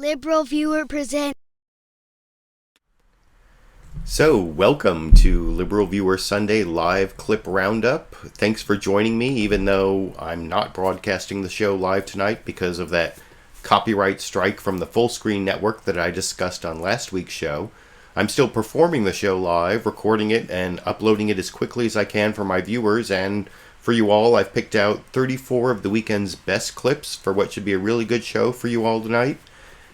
LiberalViewer presents. So, welcome to LiberalViewer Sunday Live Clip Roundup. Thanks for joining me, even though I'm not broadcasting the show live tonight because of that copyright strike from the Full Screen Network that I discussed on last week's show. I'm still performing the show live, recording it, and uploading it as quickly as I can for my viewers, and for you all, I've picked out 34 of the weekend's best clips for what should be a really good show for you all tonight.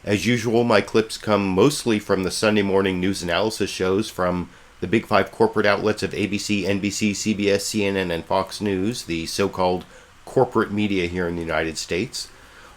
As usual, my clips come mostly from the Sunday morning news analysis shows from the big five corporate outlets of ABC, NBC, CBS, CNN, and Fox News, the so-called corporate media here in the United States.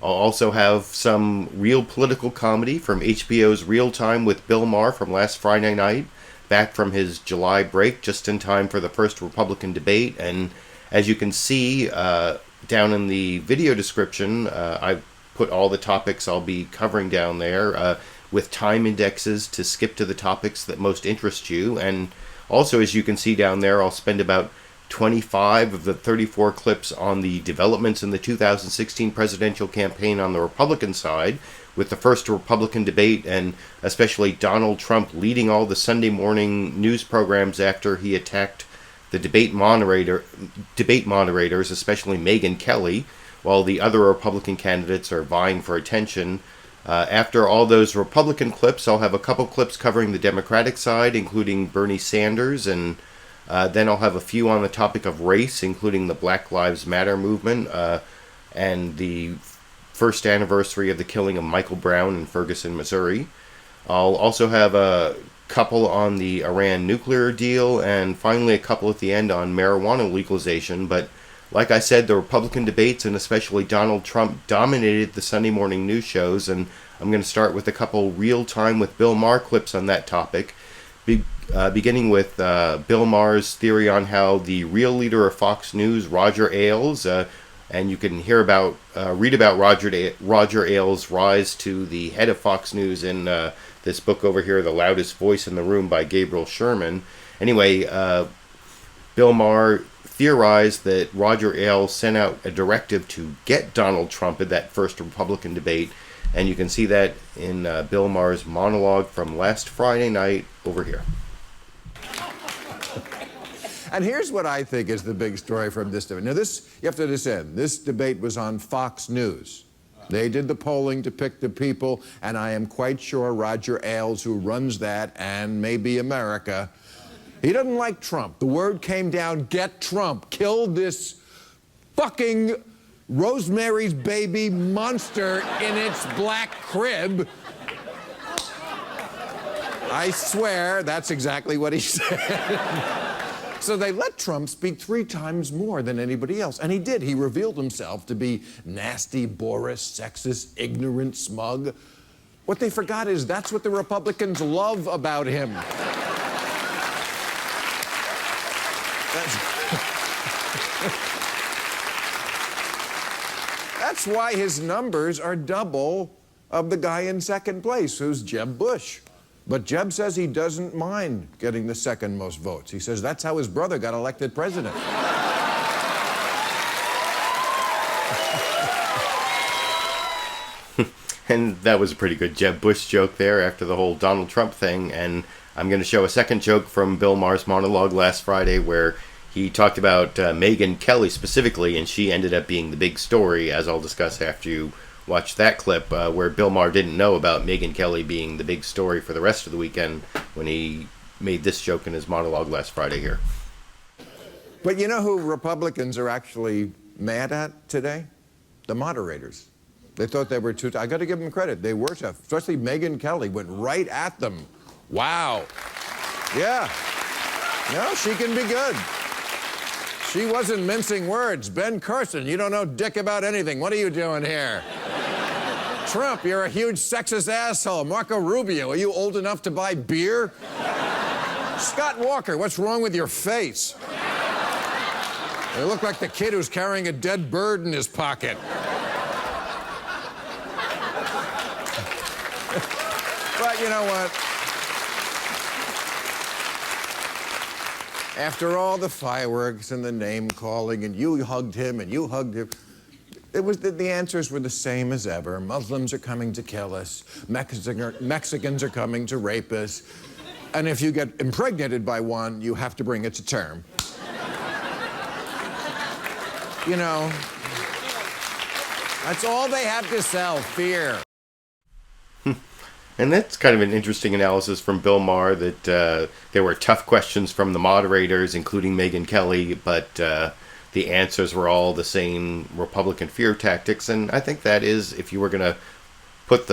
I'll also have some real political comedy from HBO's Real Time with Bill Maher from last Friday night, back from his July break, just in time for the first Republican debate. And as you can see down in the video description, I've put all the topics I'll be covering down there with time indexes to skip to the topics that most interest you. And also, as you can see down there, I'll spend about 25 of the 34 clips on the developments in the 2016 presidential campaign on the Republican side, with the first Republican debate and especially Donald Trump leading all the Sunday morning news programs after he attacked the debate moderators, especially Megyn Kelly, while the other Republican candidates are vying for attention. After all those Republican clips, I'll have a couple clips covering the Democratic side, including Bernie Sanders, and then I'll have a few on the topic of race, including the BlackLivesMatter movement and the first anniversary of the killing of Michael Brown in Ferguson, Missouri. I'll also have a couple on the Iran nuclear deal, and finally a couple at the end on marijuana legalization. But like I said, the Republican debates, and especially Donald Trump, dominated the Sunday morning news shows, and I'm going to start with a couple Real Time with Bill Maher clips on that topic, beginning with Bill Maher's theory on how the real leader of Fox News, Roger Ailes, and you can read about Roger Ailes' rise to the head of Fox News in this book over here, The Loudest Voice in the Room by Gabriel Sherman. Anyway, Bill Maher theorized that Roger Ailes sent out a directive to get Donald Trump at that first Republican debate, and you can see that in Bill Maher's monologue from last Friday night over here. And here's what I think is the big story from this debate. Now, you have to understand, this debate was on Fox News. They did the polling to pick the people, and I am quite sure Roger Ailes, who runs that, and maybe America, he doesn't like Trump. The word came down, get Trump. Kill this fucking Rosemary's Baby monster in its black crib. I swear that's exactly what he said. So they let Trump speak 3 times more than anybody else. And he did. He revealed himself to be nasty, boorish, sexist, ignorant, smug. What they forgot is that's what the Republicans love about him. That's why his numbers are double of the guy in second place, who's Jeb Bush. But Jeb says he doesn't mind getting the second most votes. He says that's how his brother got elected president. And that was a pretty good Jeb Bush joke there after the whole Donald Trump thing. And I'm going to show a second joke from Bill Maher's monologue last Friday where he talked about Megyn Kelly specifically, and she ended up being the big story, as I'll discuss after you watch that clip, where Bill Maher didn't know about Megyn Kelly being the big story for the rest of the weekend when he made this joke in his monologue last Friday here. But you know who Republicans are actually mad at today? The moderators. They thought they were too... I got to give them credit. They were tough. Especially Megyn Kelly went right at them. Wow. Yeah. No, she can be good. She wasn't mincing words. Ben Carson, you don't know dick about anything. What are you doing here? Trump, you're a huge sexist asshole. Marco Rubio, are you old enough to buy beer? Scott Walker, what's wrong with your face? You look like the kid who's carrying a dead bird in his pocket. But you know what? After all the fireworks and the name calling, and you hugged him and you hugged him, The answers were the same as ever. Muslims are coming to kill us. Mexicans are coming to rape us. And if you get impregnated by one, you have to bring it to term. You know, that's all they have to sell, fear. And that's kind of an interesting analysis from Bill Maher, that there were tough questions from the moderators, including Megyn Kelly, but the answers were all the same Republican fear tactics. And I think that is, if you were going to put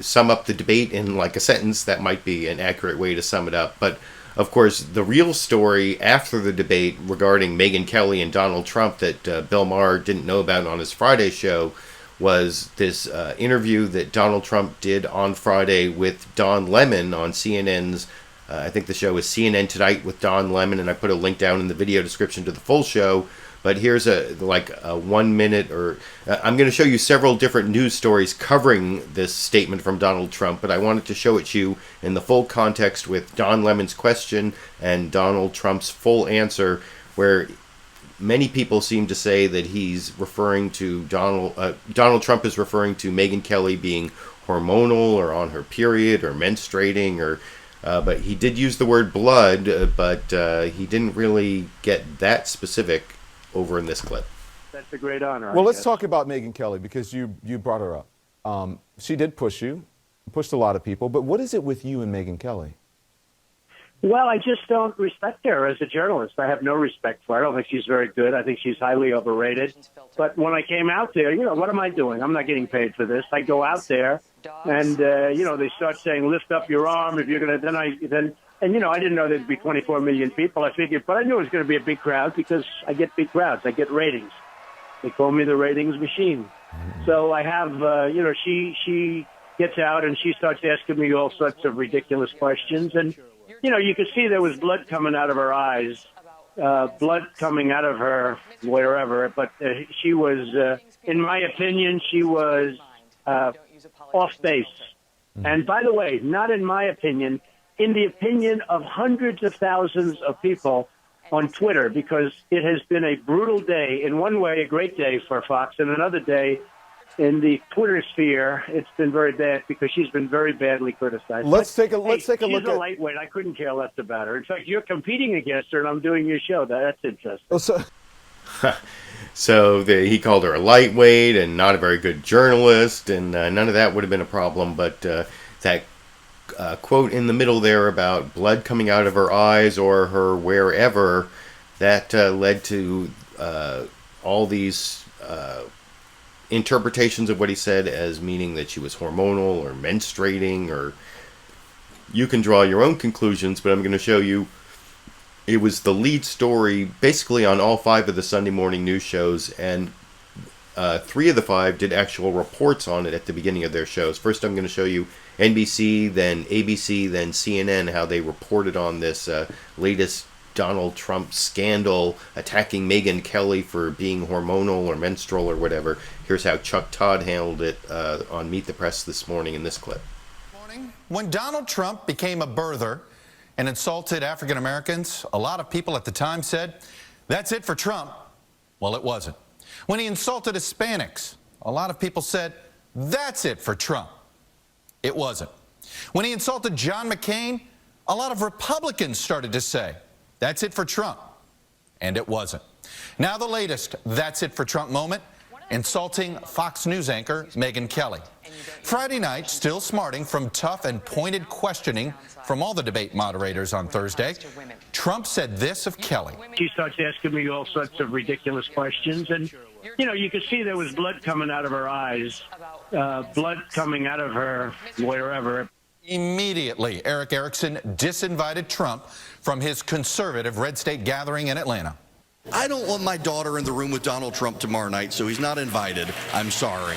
sum up the debate in like a sentence, that might be an accurate way to sum it up. But of course, the real story after the debate regarding Megyn Kelly and Donald Trump that Bill Maher didn't know about on his Friday show was this interview that Donald Trump did on Friday with Don Lemon on CNN's, I think the show is CNN Tonight with Don Lemon, and I put a link down in the video description to the full show. But here's a 1 minute, or I'm going to show you several different news stories covering this statement from Donald Trump, but I wanted to show it to you in the full context with Don Lemon's question and Donald Trump's full answer, where many people seem to say that he's referring to Donald Trump is referring to Megyn Kelly being hormonal or on her period or menstruating, or but he did use the word blood, but he didn't really get that specific over in this clip. That's a great honor. Well, let's talk about Megyn Kelly, because you brought her up. She did push you, pushed a lot of people, but what is it with you and Megyn Kelly? Well, I just don't respect her as a journalist. I have no respect for her. I don't think she's very good. I think she's highly overrated. But when I came out there, you know, what am I doing? I'm not getting paid for this. I go out there, and you know, they start saying, "Lift up your arm if you're going to." And you know, I didn't know there'd be 24 million people. I figured, but I knew it was going to be a big crowd because I get big crowds. I get ratings. They call me the ratings machine. So I have, you know, she gets out and she starts asking me all sorts of ridiculous questions, and you know, you could see there was blood coming out of her eyes, blood coming out of her wherever. But she was, in my opinion, she was off base. And by the way, not in my opinion, in the opinion of hundreds of thousands of people on Twitter, because it has been a brutal day. In one way, a great day for Fox, and another day in the Twitter sphere, it's been very bad because she's been very badly criticized. Let's take a look She's a lightweight. I couldn't care less about her. In fact, you're competing against her, and I'm doing your show. That's interesting. Oh, So he called her a lightweight and not a very good journalist, and none of that would have been a problem. But that quote in the middle there about blood coming out of her eyes or her wherever, that led to all these interpretations of what he said as meaning that she was hormonal or menstruating, or you can draw your own conclusions, but I'm going to show you it was the lead story basically on all 5 of the Sunday morning news shows, and 3 of the 5 did actual reports on it at the beginning of their shows. First, I'm going to show you NBC, then ABC, then CNN, how they reported on this latest Donald Trump scandal attacking Megyn Kelly for being hormonal or menstrual or whatever. Here's how Chuck Todd handled it on Meet the Press this morning in this clip. When Donald Trump became a birther and insulted African Americans, a lot of people at the time said, "That's it for Trump." Well, it wasn't. When he insulted Hispanics, a lot of people said, "That's it for Trump." It wasn't. When he insulted John McCain, a lot of Republicans started to say, "That's it for Trump." And it wasn't. Now the latest "that's it for Trump" moment, insulting Fox News anchor Megyn Kelly. Friday night, still smarting from tough and pointed questioning from all the debate moderators on Thursday, Trump said this of Kelly. She starts asking me all sorts of ridiculous questions, and you know, you could see there was blood coming out of her eyes, blood coming out of her wherever. Immediately, Eric Erickson disinvited Trump from his conservative red state gathering in Atlanta. I don't want my daughter in the room with Donald Trump tomorrow night, so he's not invited. I'm sorry.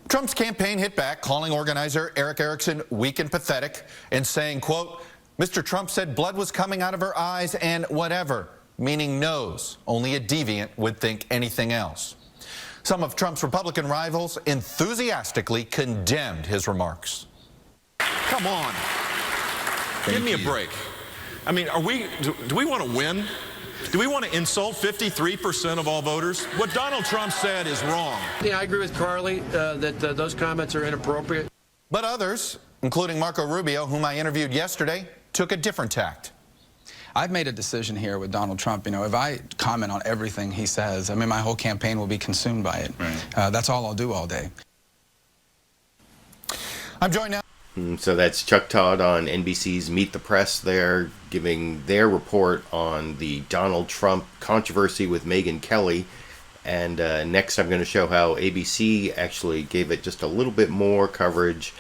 Trump's campaign hit back, calling organizer Eric Erickson weak and pathetic, and saying, quote, "Mr. Trump said blood was coming out of her eyes and whatever," meaning nose. Only a deviant would think anything else. Some of Trump's Republican rivals enthusiastically condemned his remarks. Come on. Give me a break. I mean, do we want to win? Do we want to insult 53% of all voters? What Donald Trump said is wrong. Yeah, I agree with Carly that those comments are inappropriate. But others, including Marco Rubio, whom I interviewed yesterday, took a different tact. I've made a decision here with Donald Trump. You know, if I comment on everything he says, I mean, my whole campaign will be consumed by it. Right. That's all I'll do all day. I'm joined now. So that's Chuck Todd on NBC's Meet the Press there, giving their report on the Donald Trump controversy with Megyn Kelly. And next I'm going to show how ABC actually gave it just a little bit more coverage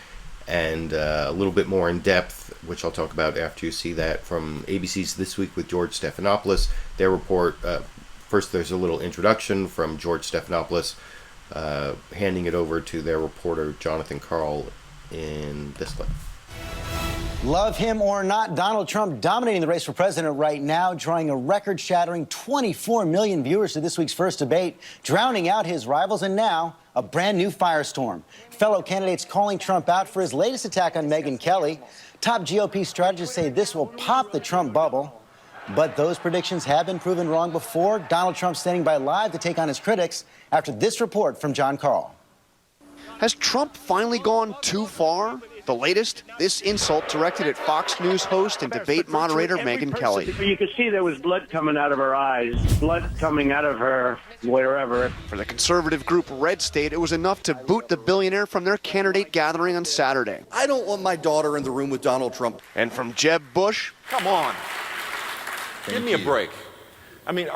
and a little bit more in depth, which I'll talk about after you see that from ABC's This Week with George Stephanopoulos. Their report, first there's a little introduction from George Stephanopoulos, handing it over to their reporter Jonathan Karl in this clip. Love him or not, Donald Trump dominating the race for president right now, drawing a record-shattering 24 million viewers to this week's first debate, drowning out his rivals, and now a brand new firestorm. Fellow candidates calling Trump out for his latest attack on Megyn Kelly. Top GOP strategists say this will pop the Trump bubble. But those predictions have been proven wrong before. Donald Trump standing by live to take on his critics after this report from John Karl. Has Trump finally gone too far? The latest, this insult directed at Fox News host and debate moderator Megyn Kelly. You could see there was blood coming out of her eyes, blood coming out of her wherever. For the conservative group Red State, it was enough to boot the billionaire from their candidate gathering on Saturday. I don't want my daughter in the room with Donald Trump. And from Jeb Bush, Come on. Give me a break. I mean,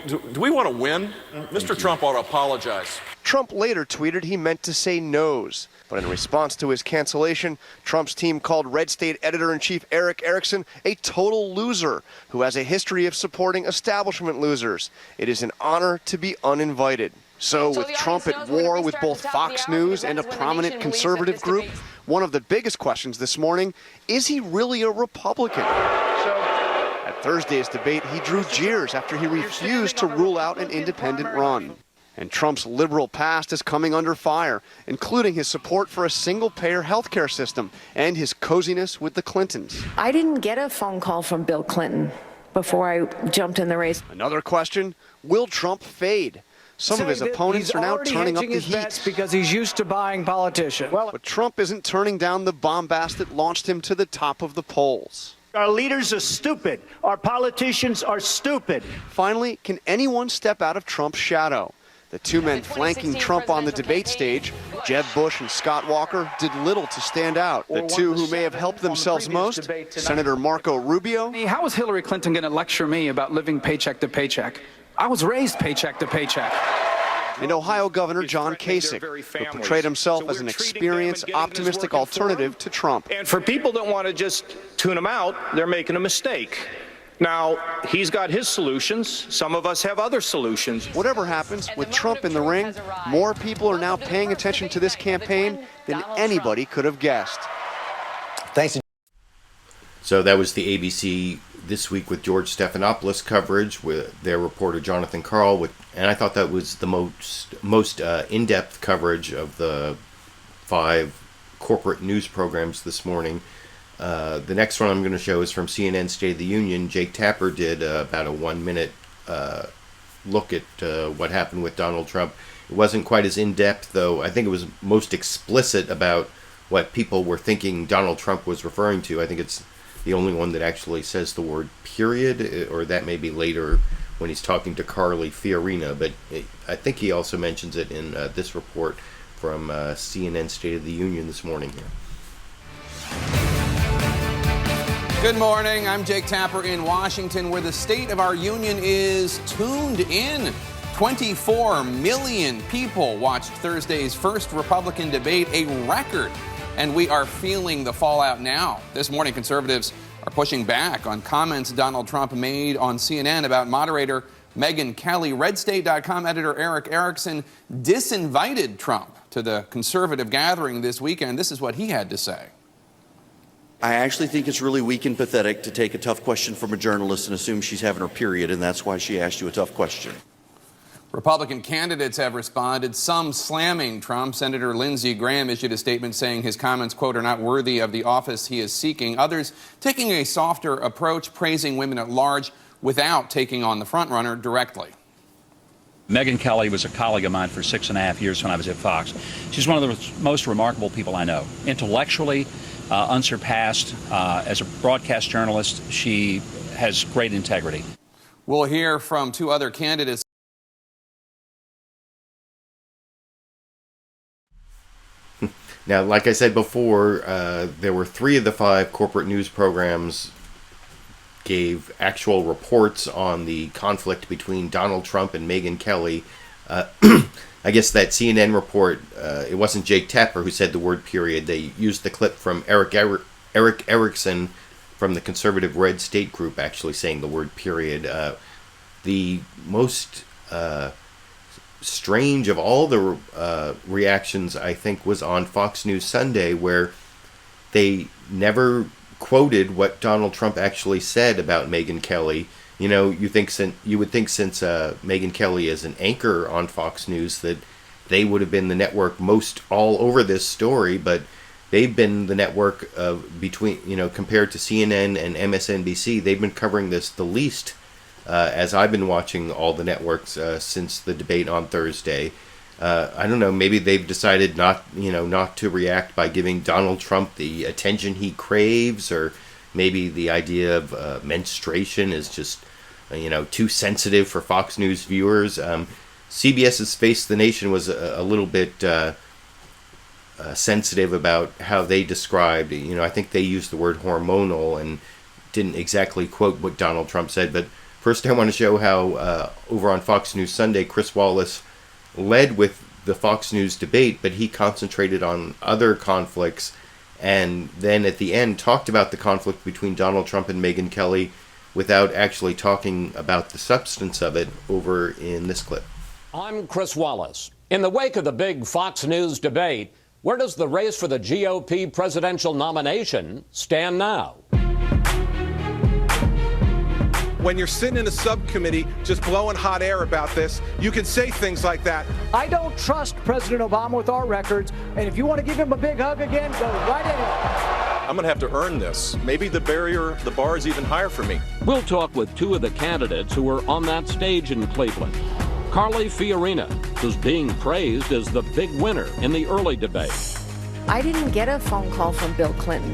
do we want to win? Mr. Trump ought to apologize. Trump later tweeted he meant to say no's. But in response to his cancellation, Trump's team called Red State editor-in-chief Eric Erickson a total loser who has a history of supporting establishment losers. It is an honor to be uninvited. So with Trump at war with both Fox News and a prominent conservative group, one of the biggest questions this morning, is he really a Republican? At Thursday's debate, he drew jeers after he refused to rule out an independent run. And Trump's liberal past is coming under fire, including his support for a single-payer health care system and his coziness with the Clintons. I didn't get a phone call from Bill Clinton before I jumped in the race. Another question, will Trump fade? Some of his opponents are now turning up the heat because he's used to buying politicians. But Trump isn't turning down the bombast that launched him to the top of the polls. Our leaders are stupid. Our politicians are stupid. Finally, can anyone step out of Trump's shadow? The two men flanking Trump on the debate stage, Jeb Bush and Scott Walker, did little to stand out. The two who may have helped themselves most, Senator Marco Rubio. How is Hillary Clinton going to lecture me about living paycheck to paycheck? I was raised paycheck to paycheck. And Ohio Governor John Kasich, who portrayed himself as an experienced, optimistic alternative to Trump. And for people that want to just tune him out, they're making a mistake. Now, he's got his solutions. Some of us have other solutions. Whatever happens, with Trump in the ring, more people are now paying attention to this campaign than anybody could have guessed. Thanks. So that was the ABC This Week with George Stephanopoulos coverage with their reporter Jonathan Karl, and I thought that was the most in-depth coverage of the 5 corporate news programs this morning. The next one I'm going to show is from CNN State of the Union. Jake Tapper did about a 1-minute look at what happened with Donald Trump. It wasn't quite as in-depth, though. I think it was most explicit about what people were thinking Donald Trump was referring to. I think it's the only one that actually says the word period, or that may be later when he's talking to Carly Fiorina, but I think he also mentions it in this report from CNN State of the Union this morning here. Good morning. I'm Jake Tapper in Washington, where the state of our union is tuned in. 24 million people watched Thursday's first Republican debate, a record, and we are feeling the fallout now. This morning, conservatives are pushing back on comments Donald Trump made on CNN about moderator Megyn Kelly. RedState.com editor Eric Erickson disinvited Trump to the conservative gathering this weekend. This is what he had to say. I actually think it's really weak and pathetic to take a tough question from a journalist and assume she's having her period, and that's why she asked you a tough question. Republican candidates have responded, some slamming Trump. Senator Lindsey Graham issued a statement saying his comments, quote, are not worthy of the office he is seeking. Others taking a softer approach, praising women at large. without taking on the frontrunner directly. Megyn Kelly was a colleague of mine for 6.5 years when I was at Fox. She's one of the most remarkable people I know. Intellectually, unsurpassed. As a broadcast journalist, she has great integrity. We'll hear from two other candidates. Now, like I said before, there were 3 of the 5 corporate news programs gave actual reports on the conflict between Donald Trump and Megyn Kelly. I guess that CNN report, it wasn't Jake Tapper who said the word period. They used the clip from Eric Erickson from the conservative Red State Group actually saying the word period. The most strange of all the reactions, I think, was on Fox News Sunday, where they never quoted what Donald Trump actually said about Megyn Kelly. You know, you would think since Megyn Kelly is an anchor on Fox News that they would have been the network most all over this story, but they've been the network of between, compared to CNN and MSNBC, they've been covering this the least as I've been watching all the networks since the debate on Thursday. I don't know, maybe they've decided not to react by giving Donald Trump the attention he craves, or maybe the idea of menstruation is just, too sensitive for Fox News viewers. CBS's Face the Nation was a little bit sensitive about how they described, I think they used the word hormonal and didn't exactly quote what Donald Trump said. But first I want to show how over on Fox News Sunday, Chris Wallace led with the Fox News debate, but he concentrated on other conflicts, and then at the end talked about the conflict between Donald Trump and Megyn Kelly without actually talking about the substance of it over in this clip. I'm Chris Wallace. In the wake of the big Fox News debate, where does the race for the GOP presidential nomination stand now? When you're sitting in a subcommittee just blowing hot air about this, you can say things like that. I don't trust President Obama with our records, and if you want to give him a big hug again, go right ahead. I'm going to have to earn this. Maybe the bar is even higher for me. We'll talk with 2 of the candidates who were on that stage in Cleveland. Carly Fiorina, who's being praised as the big winner in the early debate. I didn't get a phone call from Bill Clinton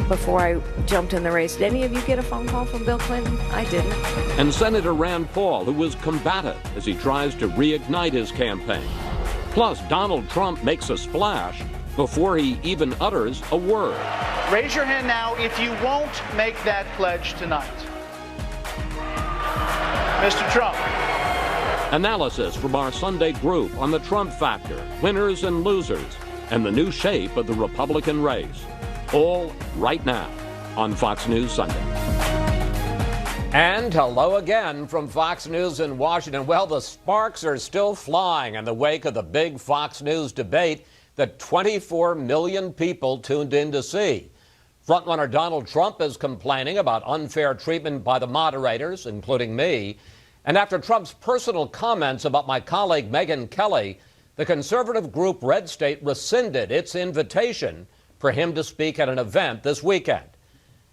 before I jumped in the race. Did any of you get a phone call from Bill Clinton? I didn't. And Senator Rand Paul, who was combative as he tries to reignite his campaign. Plus, Donald Trump makes a splash before he even utters a word. Raise your hand now if you won't make that pledge tonight. Mr. Trump. Analysis from our Sunday group on the Trump factor, winners and losers, and the new shape of the Republican race. All right now on Fox News Sunday. And hello again from Fox News in Washington. Well, the sparks are still flying in the wake of the big Fox News debate that 24 million people tuned in to see. Frontrunner Donald Trump is complaining about unfair treatment by the moderators, including me. And after Trump's personal comments about my colleague Megyn Kelly, the conservative group Red State rescinded its invitation for him to speak at an event this weekend.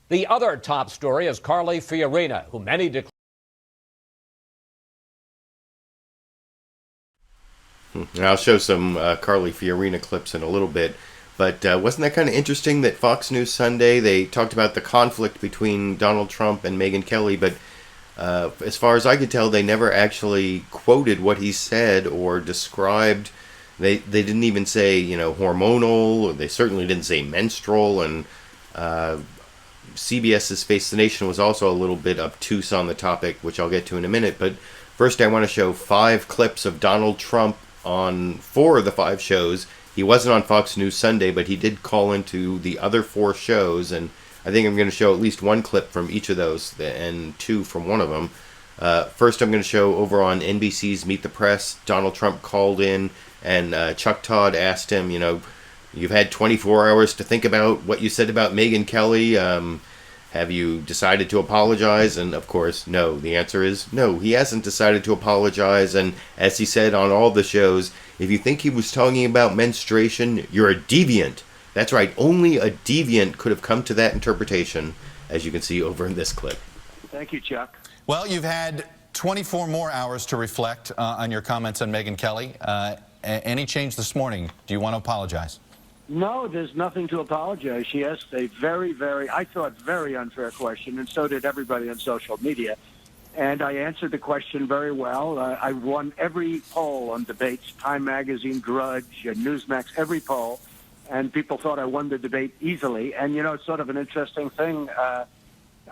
The other top story is Carly Fiorina, who many declare. I'll show some Carly Fiorina clips in a little bit, but wasn't that kind of interesting that Fox News Sunday, they talked about the conflict between Donald Trump and Megyn Kelly, but as far as I could tell, they never actually quoted what he said or described. They didn't even say, hormonal, or they certainly didn't say menstrual, and CBS's Face the Nation was also a little bit obtuse on the topic, which I'll get to in a minute. But first I want to show 5 clips of Donald Trump on 4 of the 5 shows. He wasn't on Fox News Sunday, but he did call into the other 4 shows, and I think I'm going to show at least 1 clip from each of those and 2 from one of them. First I'm going to show over on NBC's Meet the Press, Donald Trump called in, and Chuck Todd asked him, you've had 24 hours to think about what you said about Megyn Kelly. Have you decided to apologize? And of course, no. The answer is no. He hasn't decided to apologize. And as he said on all the shows, if you think he was talking about menstruation, you're a deviant. That's right. Only a deviant could have come to that interpretation, as you can see over in this clip. Thank you, Chuck. Well, you've had 24 more hours to reflect on your comments on Megyn Kelly. Any change this morning? Do you want to apologize? No, there's nothing to apologize. She asked a very, I thought, very unfair question, and so did everybody on social media. And I answered the question very well. I won every poll on debates, Time Magazine, Drudge, Newsmax, every poll. And people thought I won the debate easily. And, you know, it's sort of an interesting thing.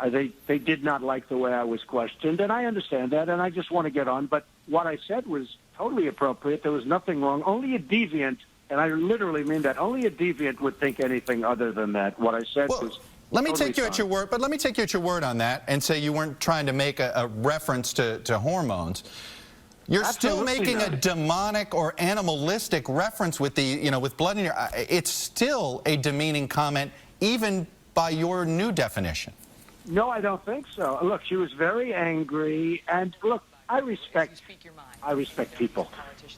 They did not like the way I was questioned, and I understand that, and I just want to get on. But what I said was totally appropriate. There was nothing wrong. Only a deviant, and I literally mean that, only a deviant would think anything other than that. What I said was let me totally take you at your word, but let me take you at your word on that and say you weren't trying to make a reference to hormones. You're still making a demonic or animalistic reference with the, you know, with blood in your eye. It's still a demeaning comment, even by your new definition. No, I don't think so. Look, she was very angry, and look, I respect people.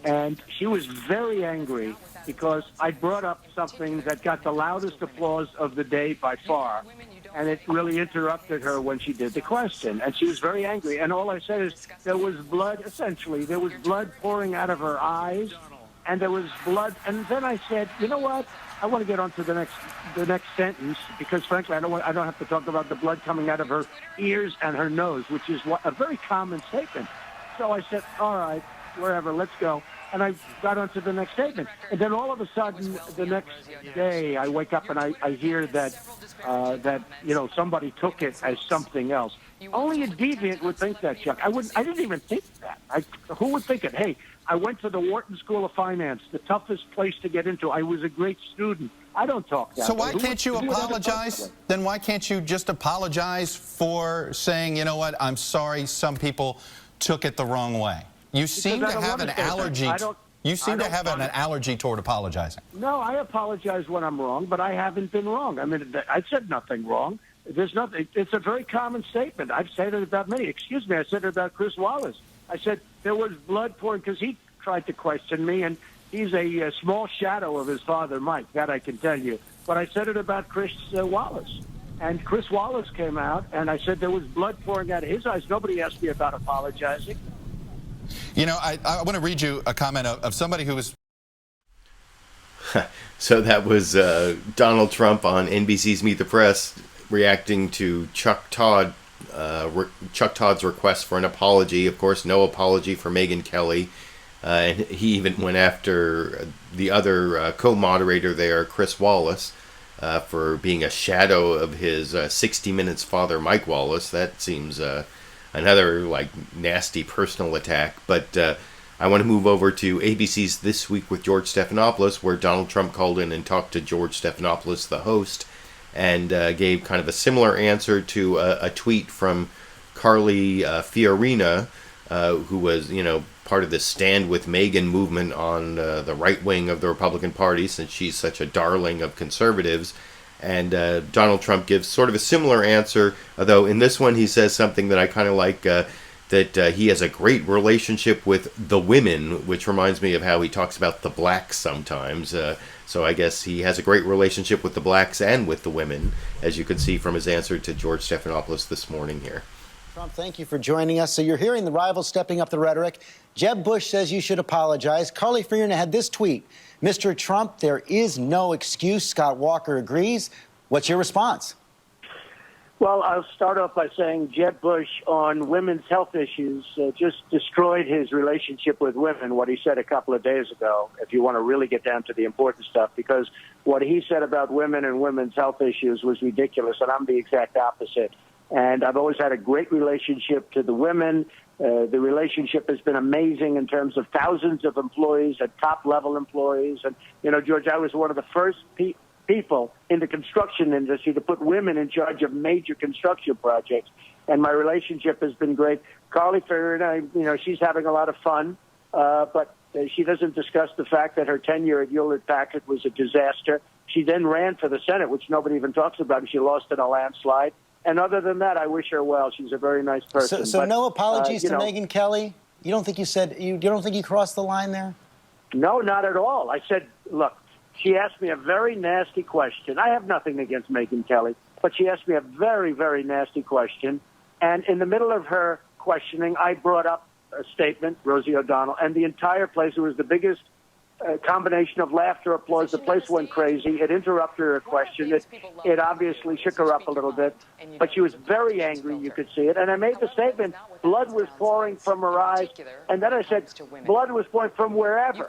And she was very angry because I brought up something that got the loudest applause of the day by far, and it really interrupted her when she did the question. And she was very angry, and all I said is there was blood, essentially, there was blood pouring out of her eyes, and there was blood. And then I said, you know what? I want to get on to the next sentence because, frankly, I don't have to talk about the blood coming out of her ears and her nose, which is a very common statement. So I said, all right, wherever, let's go. And I got on to the next statement. And then all of a sudden, the next day, I wake up and I hear that you know, somebody took it as something else. Only a deviant would think that, Chuck. I didn't even think that. Who would think it? Hey, I went to the Wharton School of Finance, the toughest place to get into. I was a great student. I don't talk that way. So why can't you apologize? Then why can't you just apologize for saying, you know what, I'm sorry, some people took it the wrong way? You seem to have an allergy. You seem to have an allergy toward apologizing. No, I apologize when I'm wrong, but I haven't been wrong. I mean, I said nothing wrong. There's nothing. It's a very common statement. I've said it about many. Excuse me, I said it about Chris Wallace. I said there was blood pouring because he tried to question me, and he's a small shadow of his father, Mike. That I can tell you. But I said it about Chris Wallace. And Chris Wallace came out, and I said there was blood pouring out of his eyes. Nobody asked me about apologizing. You know, I want to read you a comment of somebody who was... So that was Donald Trump on NBC's Meet the Press reacting to Chuck Todd's request for an apology. Of course, no apology for Megyn Kelly. And he even went after the other co-moderator there, Chris Wallace, for being a shadow of his 60 Minutes father, Mike Wallace. That seems another like nasty personal attack. But I want to move over to ABC's This Week with George Stephanopoulos, where Donald Trump called in and talked to George Stephanopoulos, the host, and gave kind of a similar answer to a tweet from Carly Fiorina, who was, you know, part of the Stand With Megyn movement on the right wing of the Republican Party, since she's such a darling of conservatives. And Donald Trump gives sort of a similar answer, although in this one he says something that I kind of like, that he has a great relationship with the women, which reminds me of how he talks about the blacks sometimes. So I guess he has a great relationship with the blacks and with the women, as you can see from his answer to George Stephanopoulos this morning here. Trump, thank you for joining us. So you're hearing the rivals stepping up the rhetoric. Jeb Bush says you should apologize. Carly Fiorina had this tweet. Mr. Trump, there is no excuse. Scott Walker agrees. What's your response? Well, I'll start off by saying Jeb Bush on women's health issues just destroyed his relationship with women, what he said a couple of days ago, if you want to really get down to the important stuff, because what he said about women and women's health issues was ridiculous, and I'm the exact opposite. And I've always had a great relationship to the women. The relationship has been amazing in terms of thousands of employees and top-level employees. And, you know, George, I was one of the first people in the construction industry to put women in charge of major construction projects. And my relationship has been great. Carly Fiorina, you know, she's having a lot of fun, but she doesn't discuss the fact that her tenure at Hewlett-Packard was a disaster. She then ran for the Senate, which nobody even talks about, and she lost in a landslide. And other than that, I wish her well. She's a very nice person. So no apologies to Megyn Kelly? You don't think you don't think you crossed the line there? No, not at all. I said, look, she asked me a very nasty question. I have nothing against Megyn Kelly, but she asked me a very, very nasty question. And in the middle of her questioning, I brought up a statement, Rosie O'Donnell, and the entire place, it was the biggest combination of laughter, applause. The place went crazy. It interrupted her question. It obviously shook her up a little bit, but she was very angry. You could see it. And I made the statement, blood was pouring from her eyes. And then I said, blood was pouring from wherever.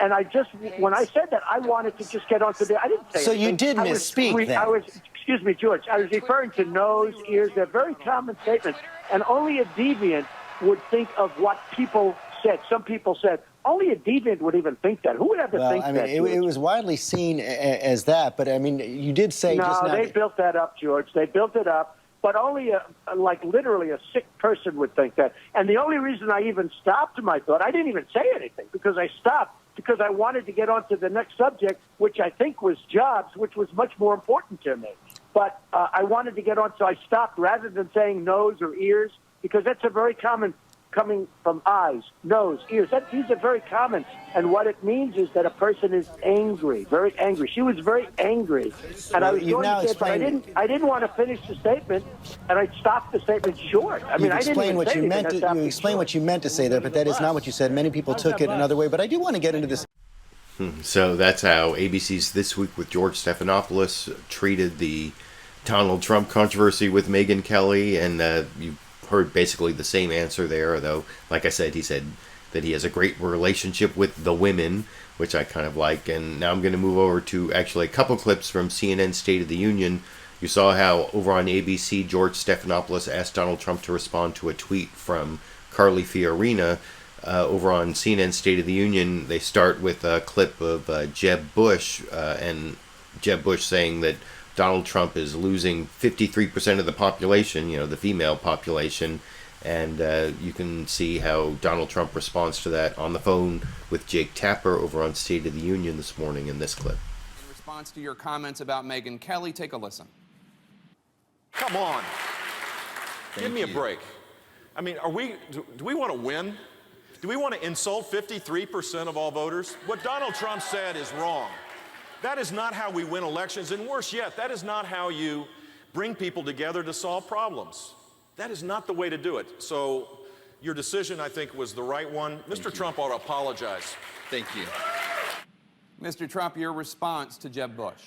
And I just, when I said that, I wanted to just get onto the, I didn't say So anything. you did misspeak then. Excuse me, George, I was referring to nose, ears. They're very common statements. And only a deviant would think of what people said. Some people said, only a deviant would even think that. Who would ever think that? It was widely seen as that, but I mean, you did say just now. No, they built that up, George. They built it up, but only literally a sick person would think that. And the only reason I even stopped my thought, I didn't even say anything because I stopped because I wanted to get on to the next subject, which I think was jobs, which was much more important to me. But I wanted to get on, so I stopped rather than saying nose or ears, because that's a very common coming from eyes, nose, ears. These are very common. And what it means is that a person is angry, very angry. She was very angry. And I was going to say, but I didn't want to finish the statement, and I stopped the statement short. I mean, I didn't even say anything. You explained what you meant to say there, but that is not what you said. Many people took it another way, but I do want to get into this. So that's how ABC's This Week with George Stephanopoulos treated the Donald Trump controversy with Megyn Kelly, and you heard basically the same answer there, though, like I said, he said that he has a great relationship with the women, which I kind of like. And now I'm going to move over to actually a couple clips from CNN State of the Union. You saw how over on ABC, George Stephanopoulos asked Donald Trump to respond to a tweet from Carly Fiorina. Over on CNN State of the Union, they start with a clip of Jeb Bush, and Jeb Bush saying that Donald Trump is losing 53% of the population, the female population, and you can see how Donald Trump responds to that on the phone with Jake Tapper over on State of the Union this morning in this clip. In response to your comments about Megyn Kelly, take a listen. Come on. Give me a break. I mean, do we want to win? Do we want to insult 53% of all voters? What Donald Trump said is wrong. That is not how we win elections, and worse yet, that is not how you bring people together to solve problems. That is not the way to do it. So your decision, I think, was the right one. Mr. Trump ought to apologize. Thank you. Mr. Trump, your response to Jeb Bush.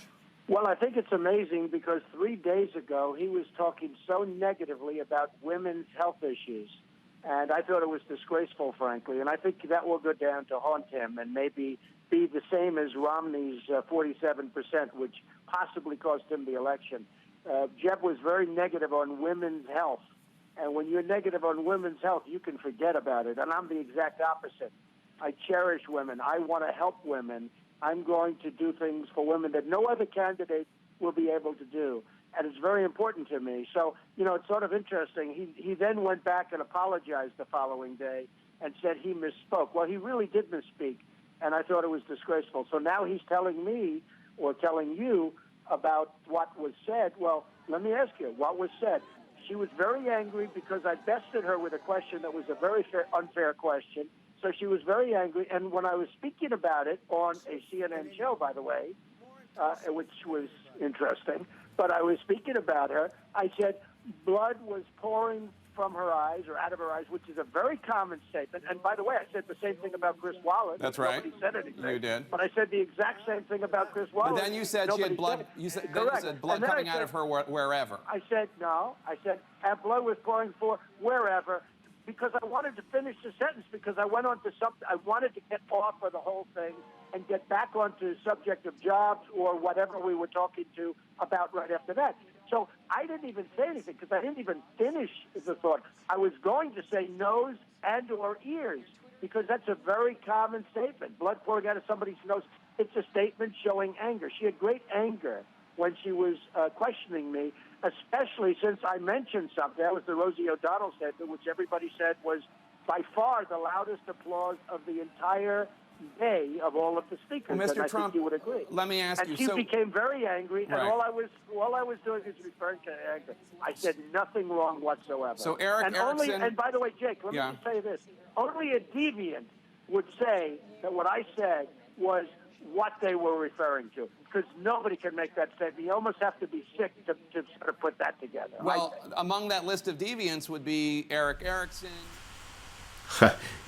Well, I think it's amazing because 3 days ago he was talking so negatively about women's health issues. And I thought it was disgraceful, frankly. And I think that will go down to haunt him and maybe be the same as Romney's 47%, which possibly cost him the election. Jeb was very negative on women's health. And when you're negative on women's health, you can forget about it. And I'm the exact opposite. I cherish women. I want to help women. I'm going to do things for women that no other candidate will be able to do. And it's very important to me. So, it's sort of interesting. He then went back and apologized the following day and said he misspoke. Well, he really did misspeak, and I thought it was disgraceful. So now he's telling me or telling you about what was said. Well, let me ask you, what was said? She was very angry because I bested her with a question that was a very unfair question. So she was very angry. And when I was speaking about it on a CNN show, by the way, which was interesting, but I was speaking about her, I said blood was pouring from her eyes or out of her eyes, which is a very common statement. And by the way, I said the same thing about Chris Wallace. That's right. Nobody said anything. You did. But I said the exact same thing about Chris Wallace. But then you said she had blood. You said blood coming out of her wherever. I said no. I said and blood was pouring for wherever, because I wanted to finish the sentence, because I went on to something. I wanted to get off of the whole thing and get back onto the subject of jobs or whatever we were talking to about right after that. So I didn't even say anything because I didn't even finish the thought. I was going to say nose and or ears because that's a very common statement. Blood pouring out of somebody's nose. It's a statement showing anger. She had great anger when she was questioning me, especially since I mentioned something. That was the Rosie O'Donnell statement, which everybody said was by far the loudest applause of the entire day of all of the speakers. Well, Mr. and Trump, I think you would agree. Let me ask and you. She became very angry, and right. all I was doing is referring to anger. I said nothing wrong whatsoever. So Erickson, and by the way, Jake, let me just say this: only a deviant would say that what I said was what they were referring to, because nobody can make that statement. You almost have to be sick to sort of put that together. Well, among that list of deviants would be Eric Erickson.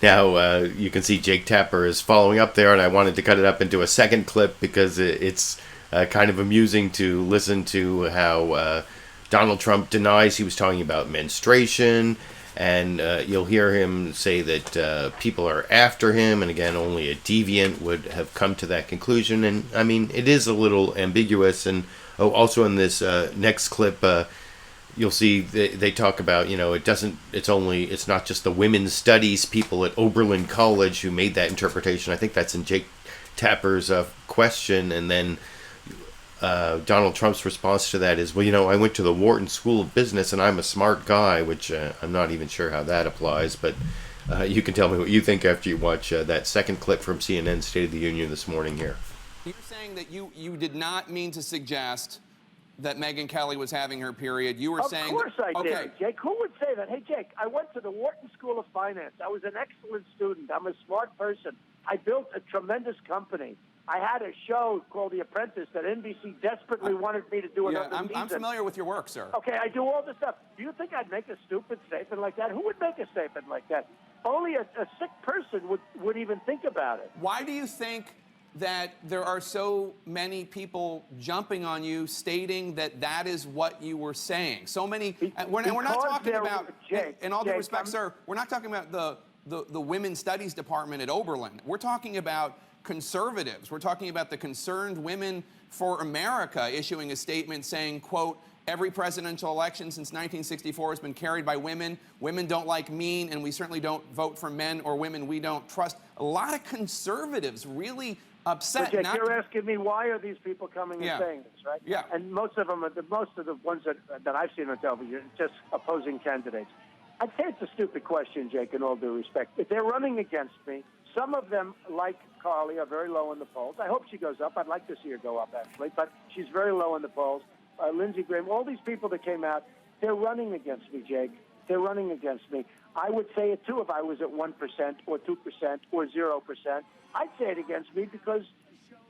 Now, you can see Jake Tapper is following up there, and I wanted to cut it up into a second clip because it's kind of amusing to listen to how Donald Trump denies he was talking about menstruation, and you'll hear him say that people are after him, and again, only a deviant would have come to that conclusion. And I mean, it is a little ambiguous. And also in this next clip, you'll see they talk about, it's not just the women's studies people at Oberlin College who made that interpretation. I think that's in Jake Tapper's question. And then Donald Trump's response to that is, well, I went to the Wharton School of Business and I'm a smart guy, which I'm not even sure how that applies. But you can tell me what you think after you watch that second clip from CNN State of the Union this morning here. You're saying that you did not mean to suggest that Megyn Kelly was having her period. You were saying... Of course I did, Jake. Who would say that? Hey, Jake, I went to the Wharton School of Finance. I was an excellent student. I'm a smart person. I built a tremendous company. I had a show called The Apprentice that NBC desperately wanted me to do another season. I'm familiar with your work, sir. Okay, I do all this stuff. Do you think I'd make a stupid statement like that? Who would make a statement like that? Only a sick person would even think about it. Why do you think that there are so many people jumping on you stating that is what you were saying? So many... We're not talking about... Jake, in all due respect, sir, we're not talking about the Women's Studies Department at Oberlin. We're talking about conservatives. We're talking about the Concerned Women for America issuing a statement saying, quote, every presidential election since 1964 has been carried by women. Women don't like mean, and we certainly don't vote for men or women we don't trust. A lot of conservatives really upset. But Jake, you're asking me, why are these people coming and saying this, right? Yeah. And most of the ones that I've seen on television, just opposing candidates. I'd say it's a stupid question, Jake, in all due respect. If they're running against me, some of them, like Carly, are very low in the polls. I hope she goes up. I'd like to see her go up, actually. But she's very low in the polls. Lindsey Graham, all these people that came out, they're running against me, Jake. They're running against me. I would say it, too, if I was at 1% or 2% or 0%. I'd say it against me because,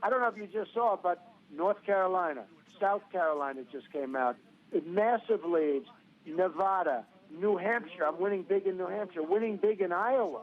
I don't know if you just saw, but North Carolina, South Carolina just came out. Massive leads. Nevada, New Hampshire. I'm winning big in New Hampshire. Winning big in Iowa.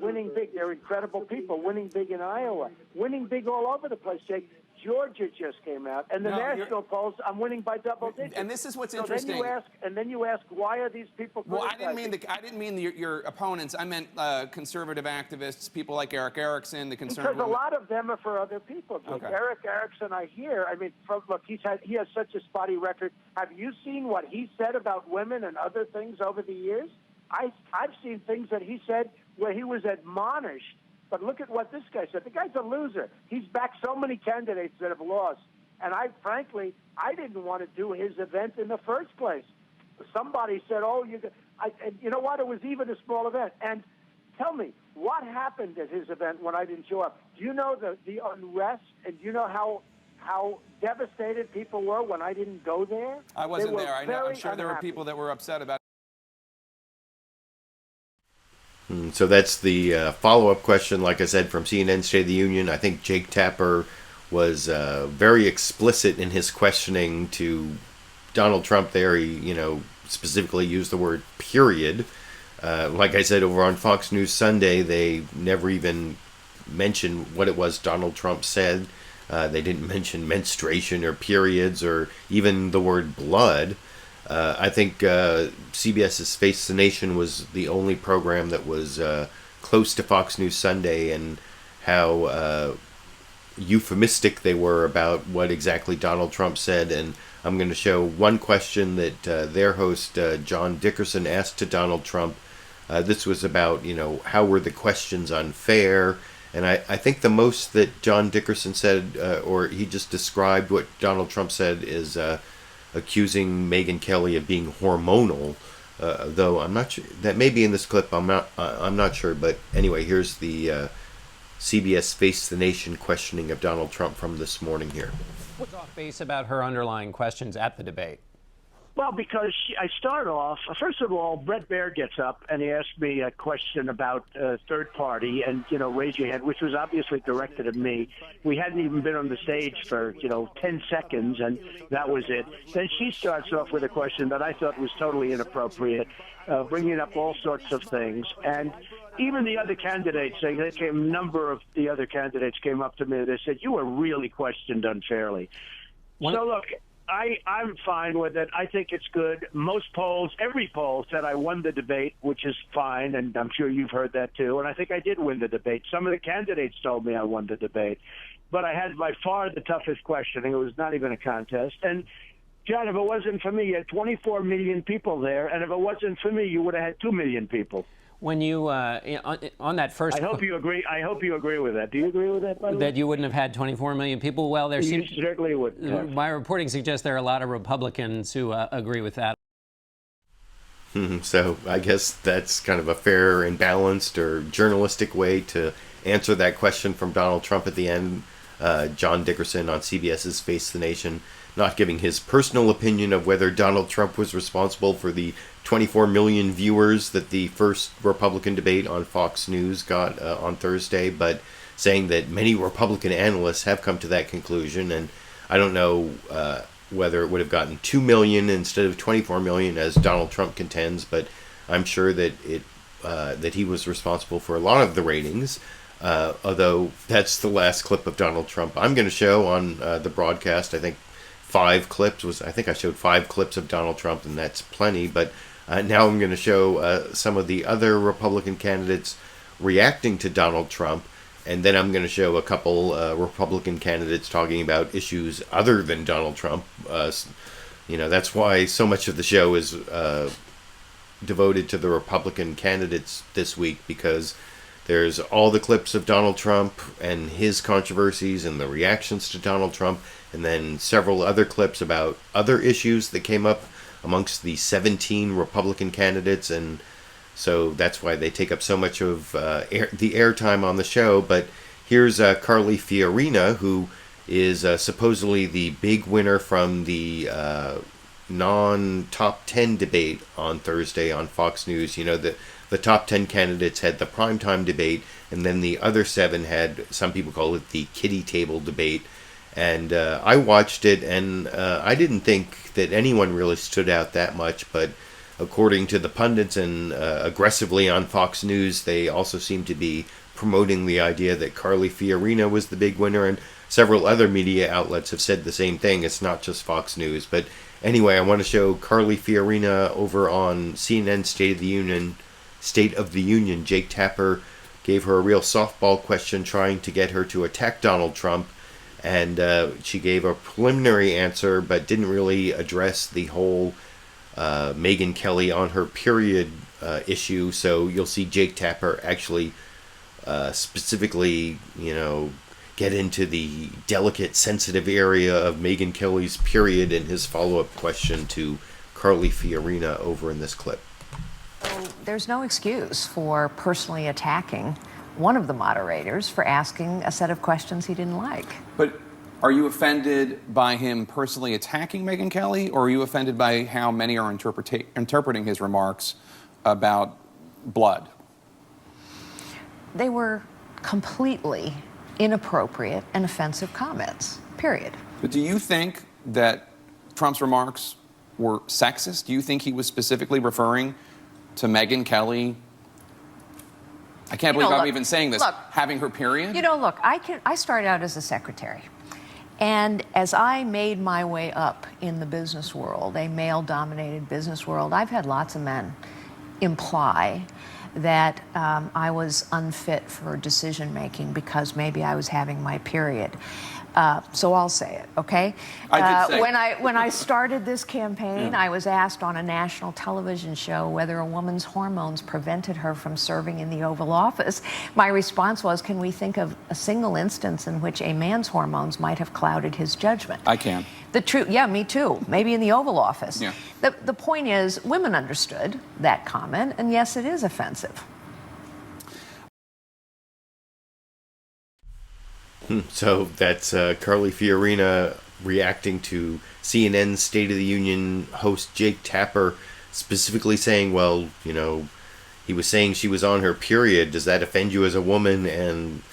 Winning big. They're incredible people. Winning big in Iowa. Winning big all over the place, Jake. Georgia just came out, and the national polls, I'm winning by double digits. And this is what's interesting. Then you ask, why are these people? Well, I didn't mean your opponents. I meant conservative activists, people like Eric Erickson, the conservative. Because a lot of them are for other people. Okay. Eric Erickson, I hear. I mean, look, he has such a spotty record. Have you seen what he said about women and other things over the years? I've seen things that he said where he was admonished. But look at what this guy said. The guy's a loser. He's backed so many candidates that have lost. And frankly, I didn't want to do his event in the first place. Somebody said, and you know what? It was even a small event. And tell me, what happened at his event when I didn't show up? Do you know the unrest? And do you know how devastated people were when I didn't go there? I wasn't there. I know. I'm sure unhappy. there were people that were upset about it. So that's the follow-up question, like I said, from CNN State of the Union. I think Jake Tapper was very explicit in his questioning to Donald Trump there. He, specifically used the word period. Like I said, over on Fox News Sunday, they never even mentioned what it was Donald Trump said. They didn't mention menstruation or periods or even the word blood. I think CBS's Face the Nation was the only program that was close to Fox News Sunday, and how euphemistic they were about what exactly Donald Trump said. And I'm going to show one question that their host, John Dickerson, asked to Donald Trump. This was about, how were the questions unfair? And I think the most that John Dickerson said, or he just described what Donald Trump said, is accusing Megyn Kelly of being hormonal, though I'm not sure. That may be in this clip. I'm not sure. But anyway, here's the CBS Face the Nation questioning of Donald Trump from this morning here. What's off base about her underlying questions at the debate? Well, because I start off, first of all, Brett Baer gets up and he asked me a question about third party and, raise your hand, which was obviously directed at me. We hadn't even been on the stage for, 10 seconds, and that was it. Then she starts off with a question that I thought was totally inappropriate, bringing up all sorts of things. And even the other candidates, a number of the other candidates came up to me. They said, you were really questioned unfairly. So, look, I'm fine with it. I think it's good. Most polls, every poll said I won the debate, which is fine, and I'm sure you've heard that too. And I think I did win the debate. Some of the candidates told me I won the debate. But I had by far the toughest questioning. It was not even a contest. And, John, if it wasn't for me, you had 24 million people there. And if it wasn't for me, you would have had 2 million people. When you on that first, I hope you agree. I hope you agree with that. Do you agree with that? By the way? That you wouldn't have had 24 million people. Well, there seems certainly would. My reporting suggests there are a lot of Republicans who agree with that. So I guess that's kind of a fair and balanced or journalistic way to answer that question from Donald Trump at the end. John Dickerson on CBS's Face the Nation, not giving his personal opinion of whether Donald Trump was responsible for the 24 million viewers that the first Republican debate on Fox News got on Thursday, but saying that many Republican analysts have come to that conclusion. And I don't know whether it would have gotten 2 million instead of 24 million, as Donald Trump contends, but I'm sure that that he was responsible for a lot of the ratings. Although that's the last clip of Donald Trump I'm going to show on the broadcast. I think 5 clips I think I showed 5 clips of Donald Trump, and that's plenty. But now I'm going to show some of the other Republican candidates reacting to Donald Trump, and then I'm going to show a couple Republican candidates talking about issues other than Donald Trump. That's why so much of the show is devoted to the Republican candidates this week, because there's all the clips of Donald Trump and his controversies and the reactions to Donald Trump, and then several other clips about other issues that came up amongst the 17 Republican candidates, and so that's why they take up so much of the airtime on the show. But here's Carly Fiorina, who is supposedly the big winner from the non-top 10 debate on Thursday on Fox News. The top 10 candidates had the primetime debate, and then the other 7 had, some people call it the kiddie table debate. And I watched it, and I didn't think that anyone really stood out that much, but according to the pundits and aggressively on Fox News, they also seem to be promoting the idea that Carly Fiorina was the big winner, and several other media outlets have said the same thing. It's not just Fox News. But anyway, I want to show Carly Fiorina over on CNN State of the Union. Jake Tapper gave her a real softball question trying to get her to attack Donald Trump, and she gave a preliminary answer but didn't really address the whole Megyn Kelly on her period issue. So you'll see Jake Tapper actually specifically, get into the delicate, sensitive area of Megyn Kelly's period in his follow-up question to Carly Fiorina over in this clip. There's no excuse for personally attacking one of the moderators for asking a set of questions he didn't like. But are you offended by him personally attacking Megyn Kelly, or are you offended by how many are interpreting his remarks about blood? They were completely inappropriate and offensive comments, period. But do you think that Trump's remarks were sexist? Do you think he was specifically referring to Megyn Kelly? I can't believe I'm even saying this. Look, having her period? Look, I started out as a secretary. And as I made my way up in the business world, a male-dominated business world, I've had lots of men imply that I was unfit for decision-making because maybe I was having my period. So I'll say it, okay? I did say when I started this campaign, I was asked on a national television show whether a woman's hormones prevented her from serving in the Oval Office. My response was, can we think of a single instance in which a man's hormones might have clouded his judgment? I can. The truth, yeah, me too. Maybe in the Oval Office. Yeah. The point is, women understood that comment, and yes, it is offensive. So that's Carly Fiorina reacting to CNN's State of the Union host Jake Tapper specifically saying, well, you know, he was saying she was on her period. Does that offend you as a woman? And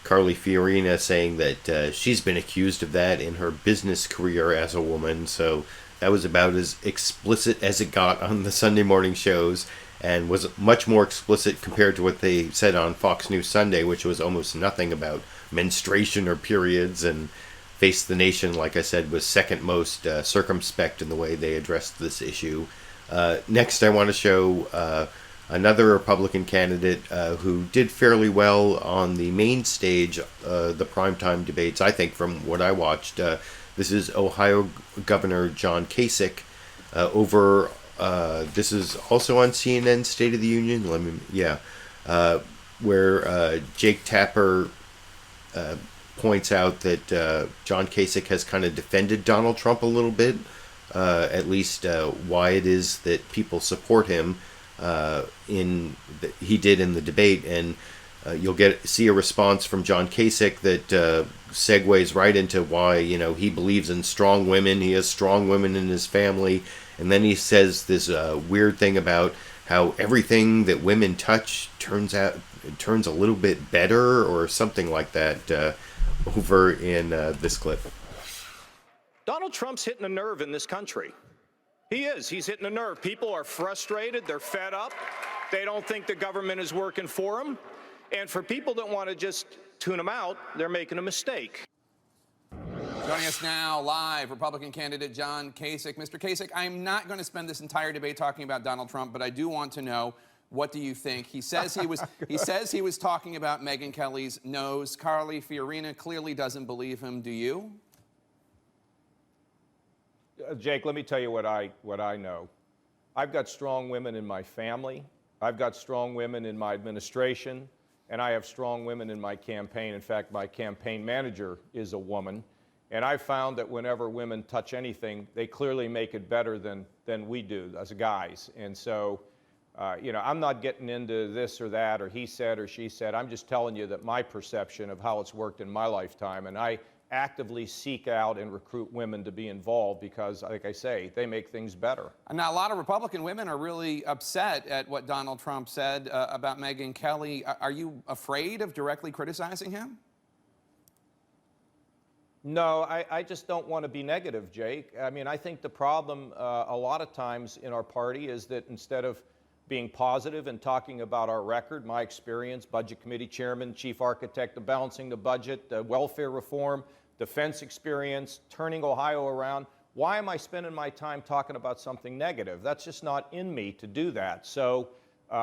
Carly Fiorina saying that she's been accused of that in her business career as a woman. So that was about as explicit as it got on the Sunday morning shows, and was much more explicit compared to what they said on Fox News Sunday, which was almost nothing about menstruation or periods. And Face the Nation, like I said, was second most circumspect in the way they addressed this issue. Next, I want to show another Republican candidate who did fairly well on the main stage, the primetime debates, I think, from what I watched. This is Ohio Governor John Kasich this is also on CNN State of the Union. Where Jake Tapper points out that John Kasich has kind of defended Donald Trump a little bit, at least why it is that people support him. He did in the debate, and you'll see a response from John Kasich that segues right into why, you know, he believes in strong women. He has strong women in his family, and then he says this weird thing about how everything that women touch turns a little bit better, or something like that. Over in this clip. Donald Trump's hitting a nerve in this country. He is. He's hitting a nerve. People are frustrated. They're fed up. They don't think the government is working for them. And for people that want to just tune them out, they're making a mistake. Joining us now live, Republican candidate John Kasich. Mr. Kasich, I'm not going to spend this entire debate talking about Donald Trump, but I do want to know, what do you think? He says he was talking about Megyn Kelly's nose. Carly Fiorina clearly doesn't believe him. Do you? Jake, let me tell you what I know. I've got strong women in my family. I've got strong women in my administration, and I have strong women in my campaign. In fact, my campaign manager is a woman. And I've found that whenever women touch anything, they clearly make it better than we do as guys. And so, you know, I'm not getting into this or that, or he said or she said. I'm just telling you that my perception of how it's worked in my lifetime, and I actively seek out and recruit women to be involved because, like I say, they make things better. Now, a lot of Republican women are really upset at what Donald Trump said about Megyn Kelly. Are you afraid of directly criticizing him? No, I just don't want to be negative, Jake. I mean, I think the problem a lot of times in our party is that instead of being positive and talking about our record, my experience, Budget Committee Chairman, Chief Architect of balancing the budget, welfare reform, defense experience, turning Ohio around, why am I spending my time talking about something negative? That's just not in me to do that. So,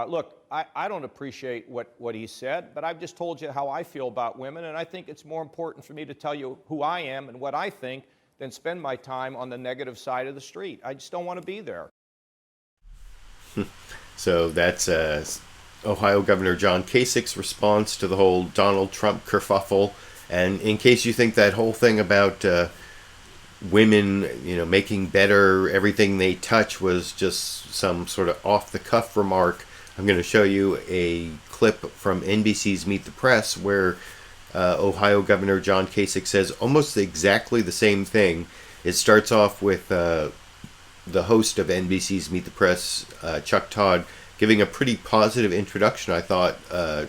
look, I don't appreciate what he said, but I've just told you how I feel about women, and I think it's more important for me to tell you who I am and what I think than spend my time on the negative side of the street. I just don't want to be there. So that's Ohio Governor John Kasich's response to the whole Donald Trump kerfuffle. And in case you think that whole thing about women, you know, making better everything they touch was just some sort of off-the-cuff remark, I'm going to show you a clip from NBC's Meet the Press where Ohio Governor John Kasich says almost exactly the same thing. It starts off with the host of NBC's Meet the Press, Chuck Todd, giving a pretty positive introduction, I thought,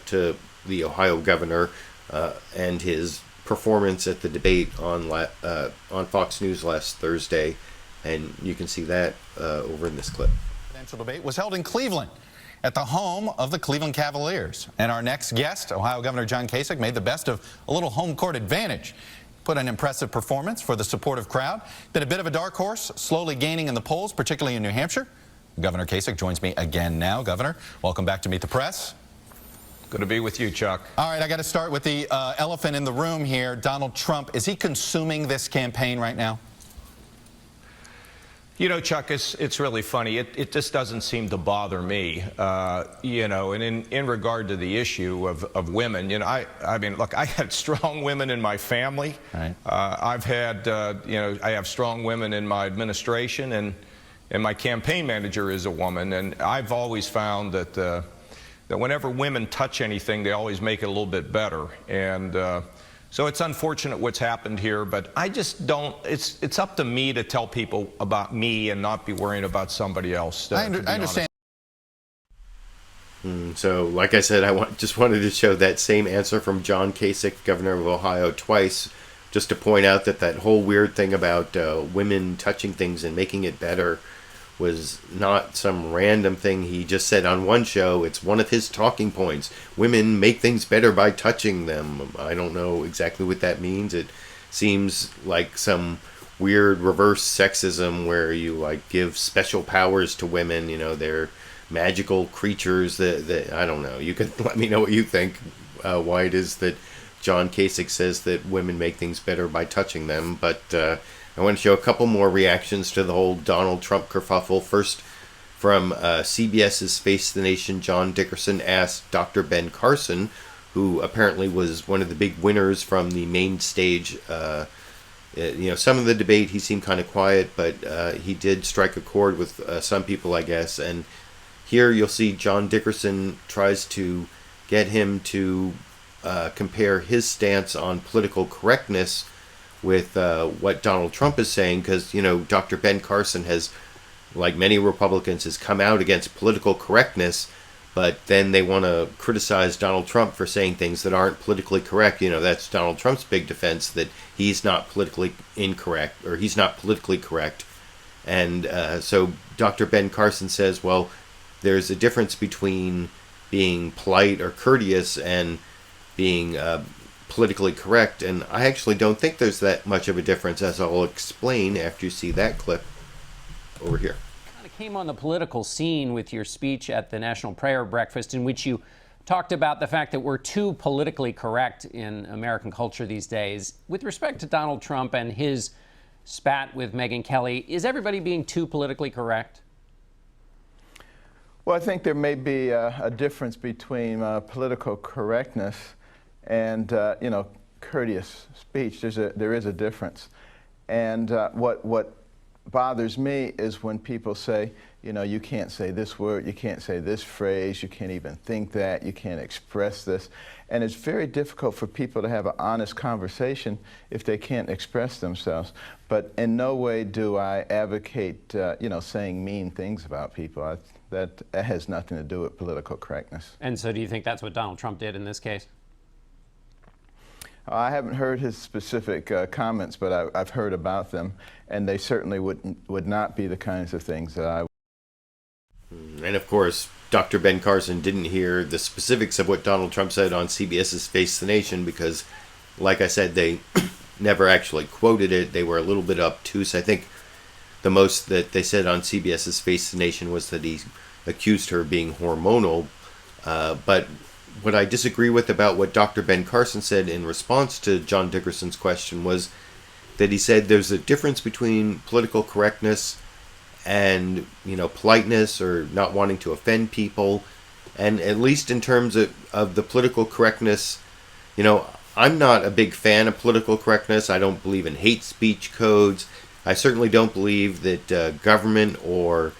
to the Ohio governor and his performance at the debate on Fox News last Thursday. And you can see that over in this clip. The presidential debate was held in Cleveland at the home of the Cleveland Cavaliers. And our next guest, Ohio Governor John Kasich, made the best of a little home court advantage. Put an impressive performance for the supportive crowd. Been a bit of a dark horse, slowly gaining in the polls, particularly in New Hampshire. Governor Kasich joins me again now. Governor, welcome back to Meet the Press. Good to be with you, Chuck. All right, I got to start with the elephant in the room here. Donald Trump, is he consuming this campaign right now? You know, Chuck, it's really funny. It just doesn't seem to bother me, you know, and in regard to the issue of women, you know, I mean, look, I had strong women in my family. Right. I've had, you know, I have strong women in my administration, and my campaign manager is a woman, and I've always found that whenever women touch anything, they always make it a little bit better. And So it's unfortunate what's happened here, but I just don't, it's up to me to tell people about me and not be worrying about somebody else. I understand. So, like I said, just wanted to show that same answer from John Kasich, governor of Ohio, twice, just to point out that whole weird thing about women touching things and making it better was not some random thing he just said on one show. It's one of his talking points. Women make things better by touching them. I don't know exactly what that means. It seems like some weird reverse sexism where you like give special powers to women. You know, they're magical creatures that I don't know. You can let me know what you think, why it is that John Kasich says that women make things better by touching them. But I want to show a couple more reactions to the whole Donald Trump kerfuffle. First, from CBS's Face the Nation, John Dickerson asked Dr. Ben Carson, who apparently was one of the big winners from the main stage. Some of the debate, he seemed kind of quiet, but he did strike a chord with some people, I guess. And here you'll see John Dickerson tries to get him to compare his stance on political correctness with what Donald Trump is saying, because, Dr. Ben Carson has, like many Republicans, has come out against political correctness, but then they want to criticize Donald Trump for saying things that aren't politically correct. That's Donald Trump's big defense, that he's not politically incorrect, or he's not politically correct. And so Dr. Ben Carson says, well, there's a difference between being polite or courteous and being politically correct, and I actually don't think there's that much of a difference, as I'll explain after you see that clip over here. Kind of came on the political scene with your speech at the National Prayer Breakfast, in which you talked about the fact that we're too politically correct in American culture these days. With respect to Donald Trump and his spat with Megyn Kelly, is everybody being too politically correct? Well, I think there may be a difference between political correctness and courteous speech. There is a difference, and what bothers me is when people say, you can't say this word, you can't say this phrase, you can't even think that, you can't express this, and it's very difficult for people to have an honest conversation if they can't express themselves. But in no way do I advocate, saying mean things about people. That has nothing to do with political correctness. And so, do you think that's what Donald Trump did in this case? I haven't heard his specific comments, but I've heard about them, and they certainly would not be the kinds of things that I. And of course, Dr. Ben Carson didn't hear the specifics of what Donald Trump said on CBS's Face the Nation because, like I said, they never actually quoted it. They were a little bit obtuse. I think the most that they said on CBS's Face the Nation was that he accused her of being hormonal. But what I disagree with about what Dr. Ben Carson said in response to John Dickerson's question was that he said there's a difference between political correctness and, politeness or not wanting to offend people. And at least in terms of the political correctness, I'm not a big fan of political correctness. I don't believe in hate speech codes. I certainly don't believe that government or,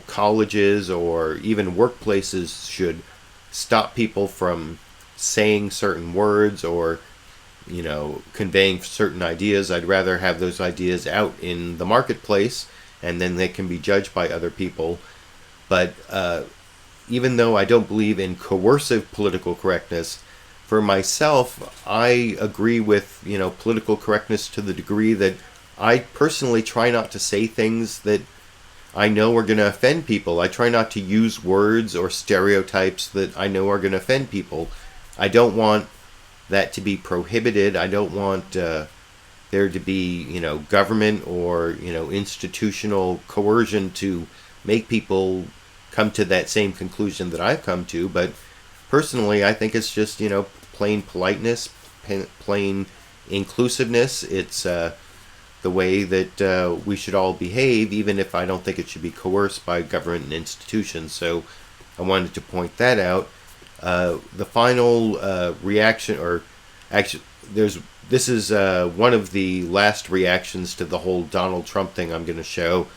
colleges or even workplaces should stop people from saying certain words or, conveying certain ideas. I'd rather have those ideas out in the marketplace and then they can be judged by other people. But even though I don't believe in coercive political correctness, for myself, I agree with, political correctness to the degree that I personally try not to say things that I know are going to offend people. I try not to use words or stereotypes that I know are going to offend people. I don't want that to be prohibited. I don't want there to be, government or, institutional coercion to make people come to that same conclusion that I've come to. But personally, I think it's just, plain politeness, plain inclusiveness. It's the way that we should all behave, even if I don't think it should be coerced by government and institutions. So I wanted to point that out. The final reaction, or actually, this is one of the last reactions to the whole Donald Trump thing I'm going to show.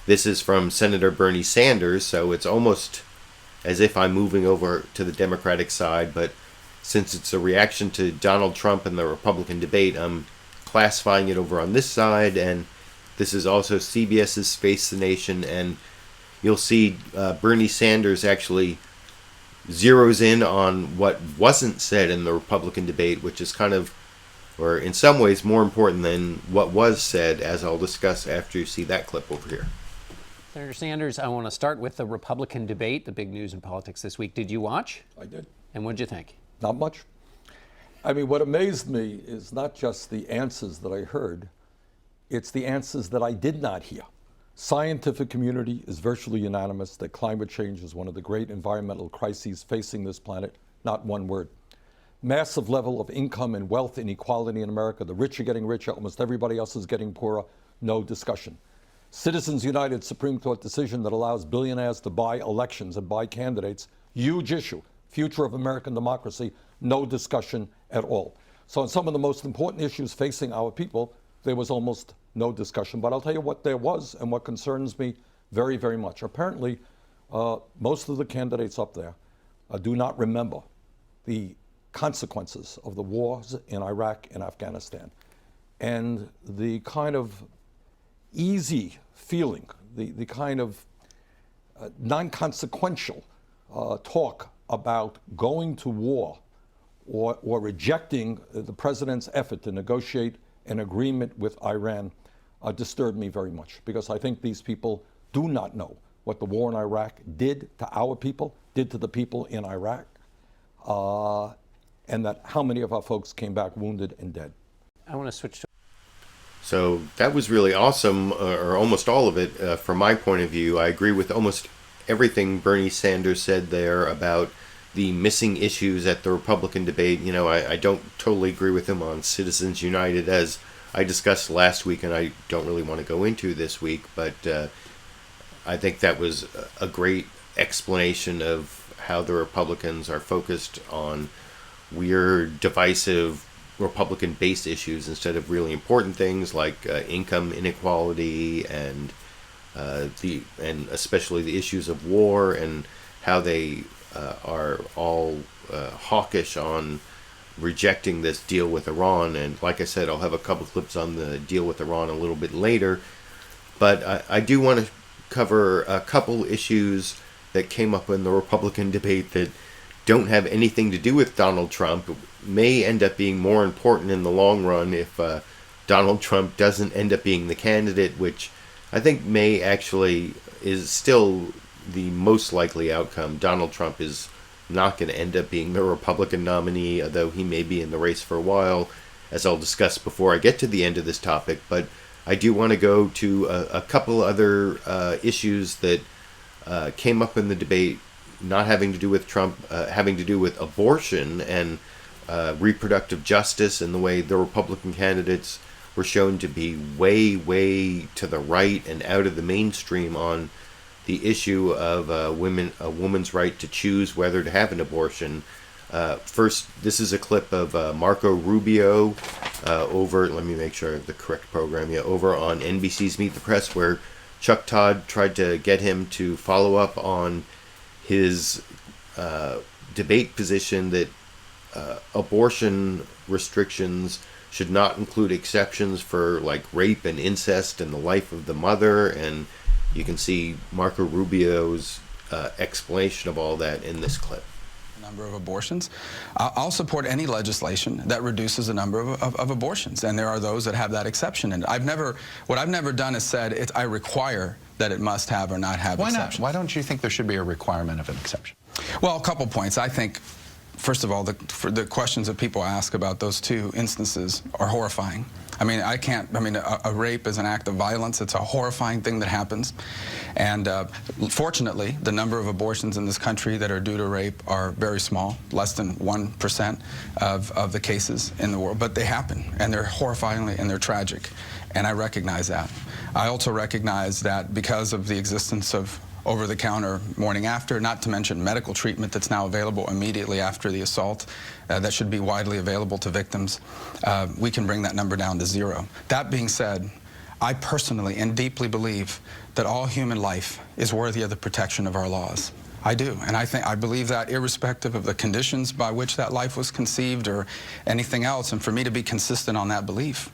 This is from Senator Bernie Sanders, so it's almost as if I'm moving over to the Democratic side, but since it's a reaction to Donald Trump and the Republican debate, I'm classifying it over on this side, and this is also CBS's Face the Nation, and you'll see Bernie Sanders actually zeroes in on what wasn't said in the Republican debate, which is kind of, or in some ways, more important than what was said, as I'll discuss after you see that clip over here. Senator Sanders, I want to start with the Republican debate, the big news in politics this week. Did you watch? I did. And what did you think? Not much. I mean, what amazed me is not just the answers that I heard, it's the answers that I did not hear. Scientific community is virtually unanimous that climate change is one of the great environmental crises facing this planet. Not one word. Massive level of income and wealth inequality in America. The rich are getting richer. Almost everybody else is getting poorer. No discussion. Citizens United Supreme Court decision that allows billionaires to buy elections and buy candidates. Huge issue. Future of American democracy. No discussion at all. So on some of the most important issues facing our people, there was almost no discussion. But I'll tell you what there was and what concerns me very, very much. Apparently, most of the candidates up there do not remember the consequences of the wars in Iraq and Afghanistan. And the kind of easy feeling, the kind of non-consequential talk about going to war or rejecting the president's effort to negotiate an agreement with Iran disturbed me very much, because I think these people do not know what the war in Iraq did to our people, did to the people in Iraq, and that how many of our folks came back wounded and dead. I want to switch to... So that was really awesome, or almost all of it, from my point of view. I agree with almost everything Bernie Sanders said there about the missing issues at the Republican debate. You know, I don't totally agree with him on Citizens United, as I discussed last week, and I don't really want to go into this week, but I think that was a great explanation of how the Republicans are focused on weird, divisive, Republican-based issues instead of really important things like income inequality and especially the issues of war, and how they are all hawkish on rejecting this deal with Iran. And like I said, I'll have a couple clips on the deal with Iran a little bit later. But I do want to cover a couple issues that came up in the Republican debate that don't have anything to do with Donald Trump, may end up being more important in the long run if Donald Trump doesn't end up being the candidate, which I think may actually is still the most likely outcome. Donald Trump is not going to end up being the Republican nominee, although he may be in the race for a while, as I'll discuss before I get to the end of this topic. But I do want to go to a couple other issues that came up in the debate, not having to do with Trump, having to do with abortion and reproductive justice, and the way the Republican candidates were shown to be way, way to the right and out of the mainstream on the issue of a woman's right to choose whether to have an abortion. First, this is a clip of Marco Rubio over, let me make sure I have the correct program, over on NBC's Meet the Press, where Chuck Todd tried to get him to follow up on his debate position that abortion restrictions should not include exceptions for like rape and incest and the life of the mother. And you can see Marco Rubio's explanation of all that in this clip. Number of abortions. I'll support any legislation that reduces the number of abortions, and there are those that have that exception. And what I've never done is said I require that it must have or not have exceptions. Why don't you think there should be a requirement of an exception? Well, a couple points. I think, first of all, the questions that people ask about those two instances are horrifying. I mean, a rape is an act of violence. It's a horrifying thing that happens. And fortunately, the number of abortions in this country that are due to rape are very small, less than 1% of the cases in the world. But they happen, and they're horrifyingly, and they're tragic. And I recognize that. I also recognize that because of the existence of over-the-counter morning after, not to mention medical treatment that's now available immediately after the assault, that should be widely available to victims, we can bring that number down to 0. That being said, I personally and deeply believe that all human life is worthy of the protection of our laws. I do, and I believe that irrespective of the conditions by which that life was conceived or anything else, and for me to be consistent on that belief,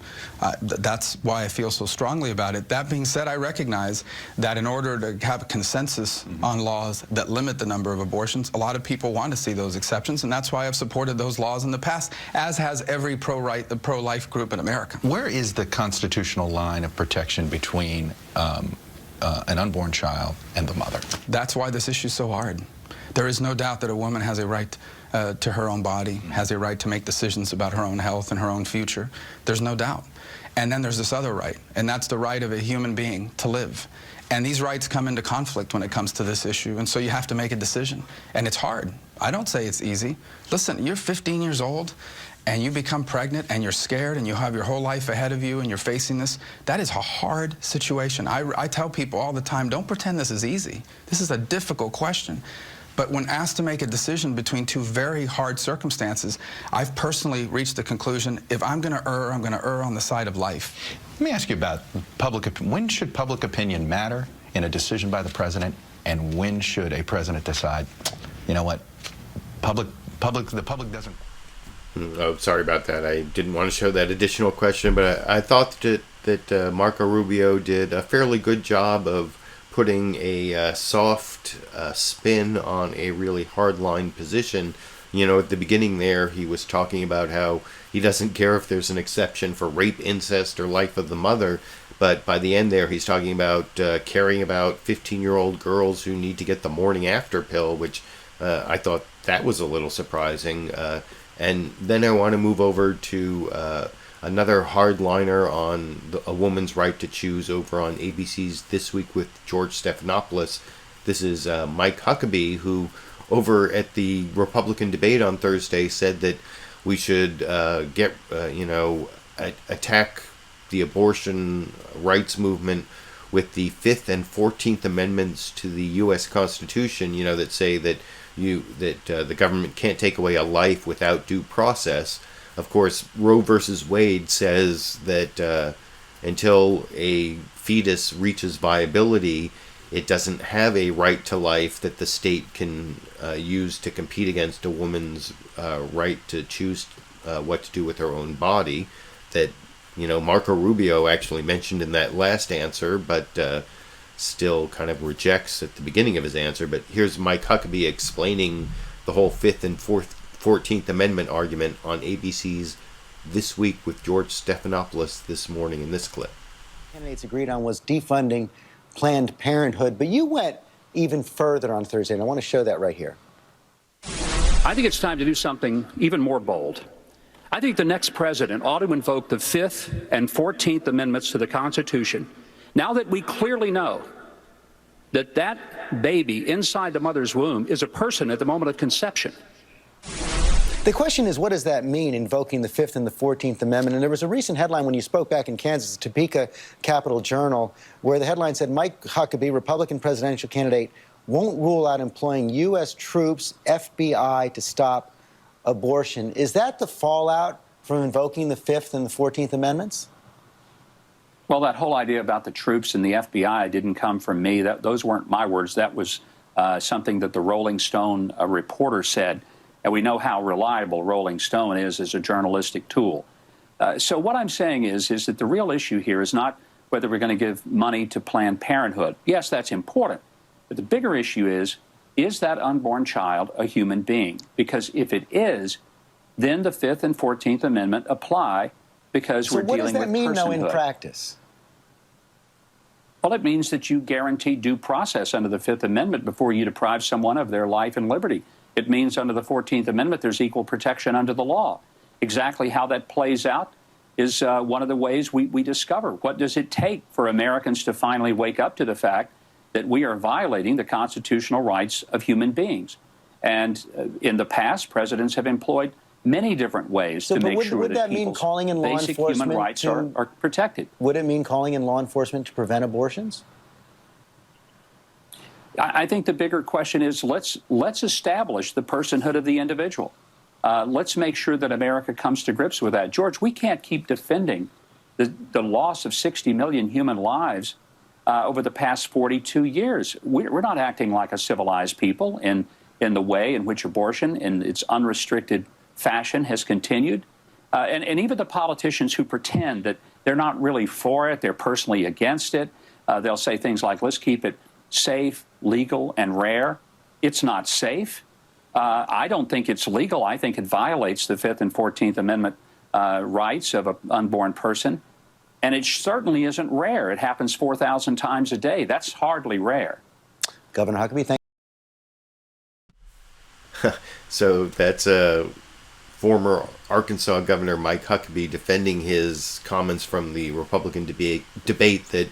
that's why I feel so strongly about it. That being said, I recognize that in order to have a consensus on laws that limit the number of abortions, a lot of people want to see those exceptions, and that's why I've supported those laws in the past, as has every pro-life group in America. Where is the constitutional line of protection between an unborn child and the mother? That's why this issue is so hard. There is no doubt that a woman has a right to her own body, has a right to make decisions about her own health and her own future. There's no doubt. And then there's this other right, and that's the right of a human being to live. And these rights come into conflict when it comes to this issue, and so you have to make a decision. And it's hard. I don't say it's easy. Listen, you're 15 years old, and you become pregnant, and you're scared, and you have your whole life ahead of you, and you're facing this. That is a hard situation. I tell people all the time, don't pretend this is easy. This is a difficult question. But when asked to make a decision between two very hard circumstances, I've personally reached the conclusion, if I'm going to err, I'm going to err on the side of life. Let me ask you about public opinion. When should public opinion matter in a decision by the president, and when should a president decide, you know what, the public doesn't... Oh, sorry about that. I didn't want to show that additional question, but I thought that Marco Rubio did a fairly good job of putting a soft spin on a really hardline position. You know, at the beginning there, he was talking about how he doesn't care if there's an exception for rape, incest, or life of the mother. But by the end there, he's talking about caring about 15-year-old girls who need to get the morning after pill, which I thought that was a little surprising. And then I want to move over to another hardliner on a woman's right to choose over on ABC's This Week with George Stephanopoulos. This is Mike Huckabee, who over at the Republican debate on Thursday said that we should attack the abortion rights movement with the 5th and 14th Amendments to the U.S. Constitution, you know, that say that the government can't take away a life without due process. Of course, Roe versus Wade says that until a fetus reaches viability, it doesn't have a right to life that the state can use to compete against a woman's right to choose what to do with her own body. That, you know, Marco Rubio actually mentioned in that last answer, but still kind of rejects at the beginning of his answer. But here's Mike Huckabee explaining the whole 5th and 14th Amendment argument on ABC's This Week with George Stephanopoulos this morning in this clip. Candidates agreed on was defunding Planned Parenthood, but you went even further on Thursday, and I want to show that right here. I think it's time to do something even more bold. I think the next president ought to invoke the 5th and 14th Amendments to the Constitution. Now that we clearly know that that baby inside the mother's womb is a person at the moment of conception. The question is, what does that mean, invoking the 5th and the 14th Amendment? And there was a recent headline when you spoke back in Kansas, Topeka Capital Journal, where the headline said, Mike Huckabee, Republican presidential candidate, won't rule out employing U.S. troops, FBI, to stop abortion. Is that the fallout from invoking the 5th and the 14th Amendments? Well, that whole idea about the troops and the FBI didn't come from me. Those weren't my words. That was something that the Rolling Stone reporter said. And we know how reliable Rolling Stone is as a journalistic tool. So what I'm saying is that the real issue here is not whether we're going to give money to Planned Parenthood. Yes, that's important. But the bigger issue is that unborn child a human being? Because if it is, then the 5th and 14th Amendment apply because we're dealing with personhood. So what does that mean, though, in practice? Well, it means that you guarantee due process under the 5th Amendment before you deprive someone of their life and liberty. It means under the 14th Amendment there's equal protection under the law. Exactly how that plays out is one of the ways we discover. What does it take for Americans to finally wake up to the fact that we are violating the constitutional rights of human beings? And in the past, presidents have employed many different ways to make sure that people's basic human rights are protected. Would it mean calling in law enforcement to prevent abortions? I think the bigger question is let's establish the personhood of the individual. Let's make sure that America comes to grips with that. George, we can't keep defending the loss of 60 million human lives over the past 42 years. We're not acting like a civilized people in the way in which abortion in its unrestricted fashion has continued. And even the politicians who pretend that they're not really for it, they're personally against it. They'll say things like, let's keep it safe, legal, and rare. It's not safe. I don't think it's legal. I think it violates the 5th and 14th Amendment rights of an unborn person. And it certainly isn't rare. It happens 4,000 times a day. That's hardly rare. Governor Huckabee, thank you. So that's former Arkansas Governor Mike Huckabee defending his comments from the Republican debate that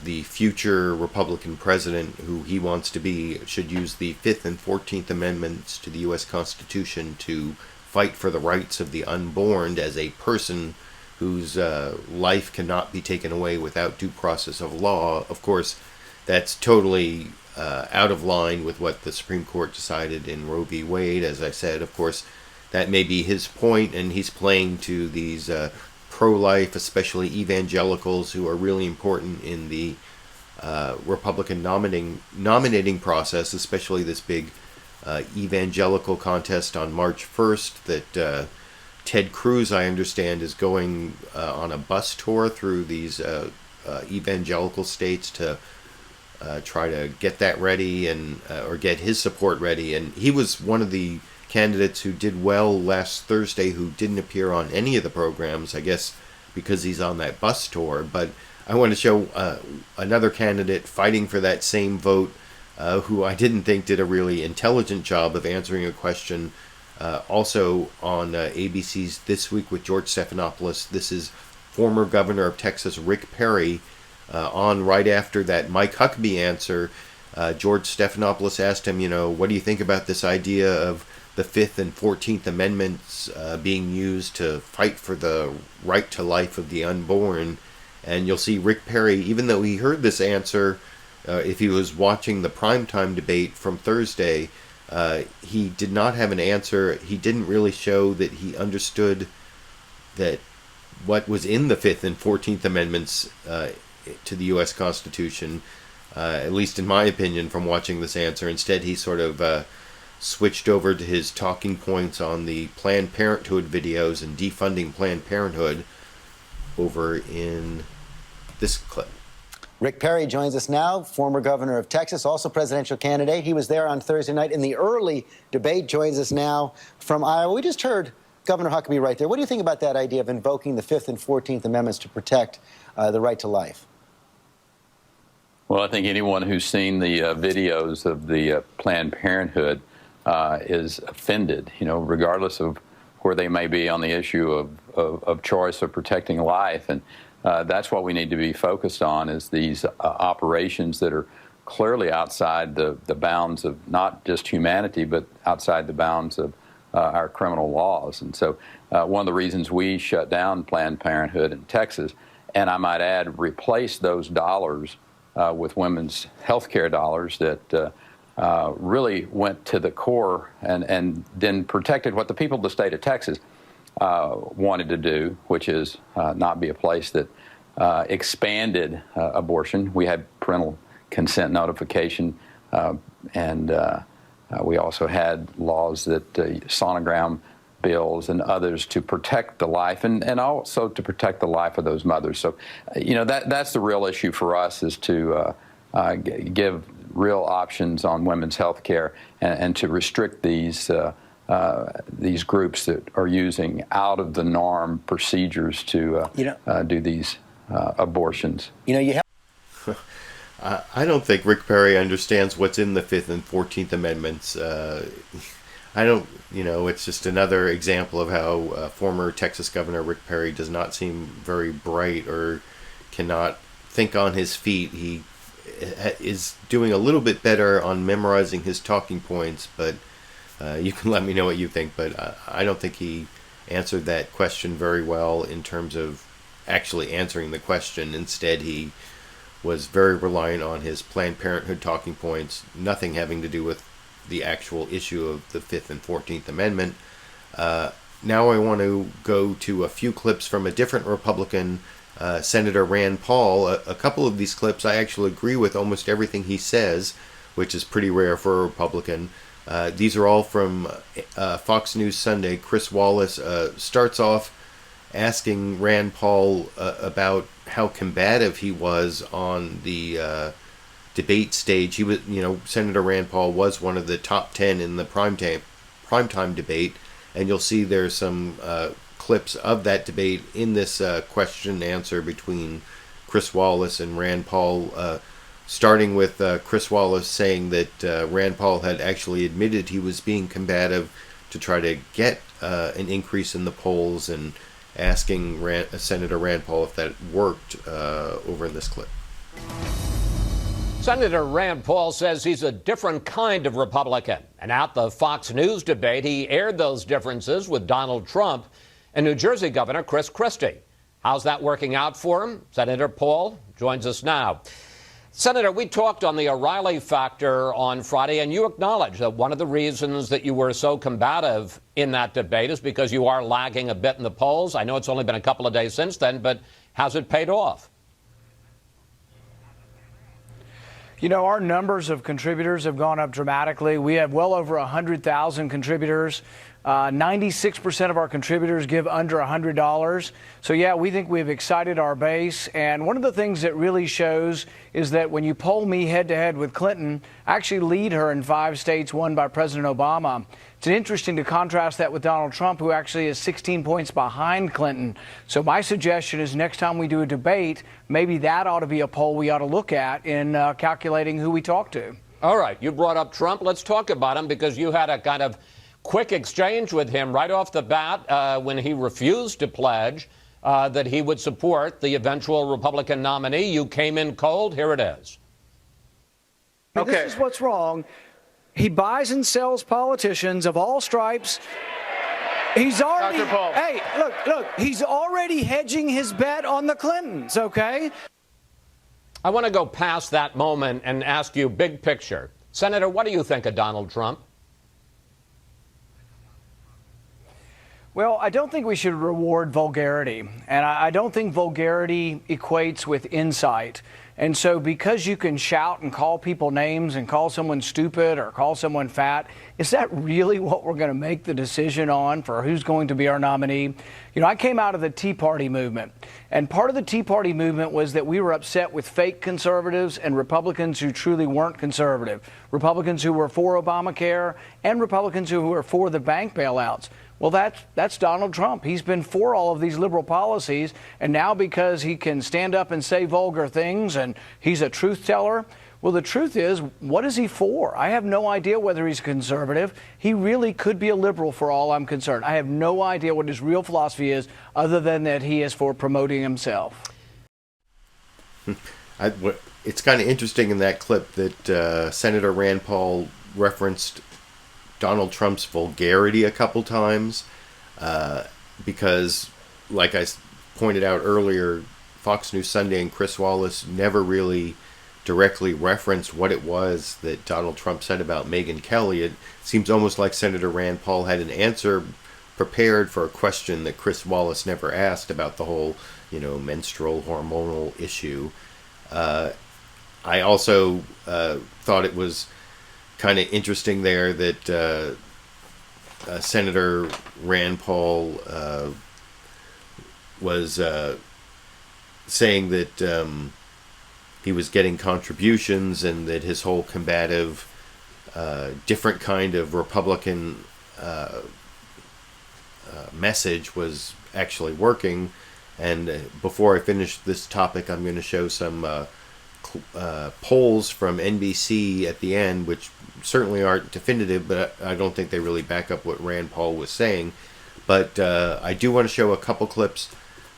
the future Republican president, who he wants to be, should use the 5th and 14th Amendments to the U.S. Constitution to fight for the rights of the unborn as a person whose life cannot be taken away without due process of law. Of course, that's totally out of line with what the Supreme Court decided in Roe v. Wade. As I said, of course, that may be his point, and he's playing to these pro-life, especially evangelicals, who are really important in the Republican nominating process, especially this big evangelical contest on March 1st that Ted Cruz, I understand, is going on a bus tour through these evangelical states to try to get that ready and or get his support ready. And he was one of the candidates who did well last Thursday who didn't appear on any of the programs, I guess because he's on that bus tour. But I want to show another candidate fighting for that same vote who I didn't think did a really intelligent job of answering a question. Also on ABC's This Week with George Stephanopoulos, this is former governor of Texas Rick Perry. On right after that Mike Huckabee answer, George Stephanopoulos asked him, what do you think about this idea of the 5th and 14th Amendments being used to fight for the right to life of the unborn? And you'll see Rick Perry, even though he heard this answer, if he was watching the primetime debate from Thursday, he did not have an answer. He didn't really show that he understood that what was in the 5th and 14th Amendments to the U.S. Constitution, at least in my opinion from watching this answer. Instead, he sort of switched over to his talking points on the Planned Parenthood videos and defunding Planned Parenthood over in this clip. Rick Perry joins us now, former governor of Texas, also presidential candidate. He was there on Thursday night in the early debate, joins us now from Iowa. We just heard Governor Huckabee right there. What do you think about that idea of invoking the 5th and 14th Amendments to protect the right to life? Well, I think anyone who's seen the videos of the Planned Parenthood is offended, regardless of where they may be on the issue of choice of protecting life. And that's what we need to be focused on, is these operations that are clearly outside the bounds of not just humanity, but outside the bounds of our criminal laws. And so one of the reasons we shut down Planned Parenthood in Texas, and I might add, replace those dollars with women's health care dollars that really went to the core and then protected what the people of the state of Texas wanted to do, which is not be a place that expanded abortion. We had parental consent notification, and we also had laws that sonogram bills and others to protect the life and also to protect the life of those mothers. So, that's the real issue for us, is to give real options on women's health care and to restrict these groups that are using out of the norm procedures to do these abortions. I don't think Rick Perry understands what's in the 5th and 14th Amendments. I don't, it's just another example of how former Texas Governor Rick Perry does not seem very bright or cannot think on his feet. He is doing a little bit better on memorizing his talking points, but you can let me know what you think. But I don't think he answered that question very well in terms of actually answering the question. Instead, he was very reliant on his Planned Parenthood talking points, nothing having to do with the actual issue of the 5th and 14th Amendment. Now I want to go to a few clips from a different Republican Senator Rand Paul. A couple of these clips, I actually agree with almost everything he says, which is pretty rare for a Republican. These are all from Fox News Sunday. Chris Wallace starts off asking Rand Paul about how combative he was on the debate stage. He was, Senator Rand Paul was one of the top 10 in the primetime debate, and you'll see there's some clips of that debate in this question and answer between Chris Wallace and Rand Paul, starting with Chris Wallace saying that Rand Paul had actually admitted he was being combative to try to get an increase in the polls, and asking Senator Rand Paul if that worked over in this clip. Senator Rand Paul says he's a different kind of Republican. And at the Fox News debate, he aired those differences with Donald Trump and New Jersey Governor Chris Christie. How's that working out for him? Senator Paul joins us now. Senator, we talked on the O'Reilly factor on Friday, and you acknowledged that one of the reasons that you were so combative in that debate is because you are lagging a bit in the polls. I know it's only been a couple of days since then, but has it paid off? Our numbers of contributors have gone up dramatically. We have well over 100,000 contributors. 96% of our contributors give under $100. So, yeah, we think we've excited our base. And one of the things that really shows is that when you poll me head-to-head with Clinton, I actually lead her in 5 states won by President Obama. It's interesting to contrast that with Donald Trump, who actually is 16 points behind Clinton. So my suggestion is next time we do a debate, maybe that ought to be a poll we ought to look at in calculating who we talk to. All right. You brought up Trump. Let's talk about him, because you had a kind of quick exchange with him right off the bat when he refused to pledge that he would support the eventual Republican nominee. You came in cold. Here it is. Okay. This is what's wrong. He buys and sells politicians of all stripes. He's already, Dr. Paul. Hey, look, he's already hedging his bet on the Clintons, okay? I want to go past that moment and ask you big picture. Senator, what do you think of Donald Trump? Well, I don't think we should reward vulgarity, and I don't think vulgarity equates with insight. And so because you can shout and call people names and call someone stupid or call someone fat, is that really what we're going to make the decision on for who's going to be our nominee? I came out of the Tea Party movement, and part of the Tea Party movement was that we were upset with fake conservatives and Republicans who truly weren't conservative, Republicans who were for Obamacare and Republicans who were for the bank bailouts. Well, that's Donald Trump. He's been for all of these liberal policies, and now because he can stand up and say vulgar things and he's a truth teller, well, the truth is, what is he for? I have no idea whether he's conservative. He really could be a liberal for all I'm concerned. I have no idea what his real philosophy is other than that he is for promoting himself. It's kind of interesting in that clip that Senator Rand Paul referenced Donald Trump's vulgarity a couple times because, like I pointed out earlier, Fox News Sunday and Chris Wallace never really directly referenced what it was that Donald Trump said about Megyn Kelly. It seems almost like Senator Rand Paul had an answer prepared for a question that Chris Wallace never asked about the whole, menstrual hormonal issue. I also thought it was kind of interesting there that Senator Rand Paul was saying that he was getting contributions and that his whole combative, different kind of Republican message was actually working. And before I finish this topic, I'm going to show some polls from NBC at the end, which certainly aren't definitive, but I don't think they really back up what Rand Paul was saying. But I do want to show a couple clips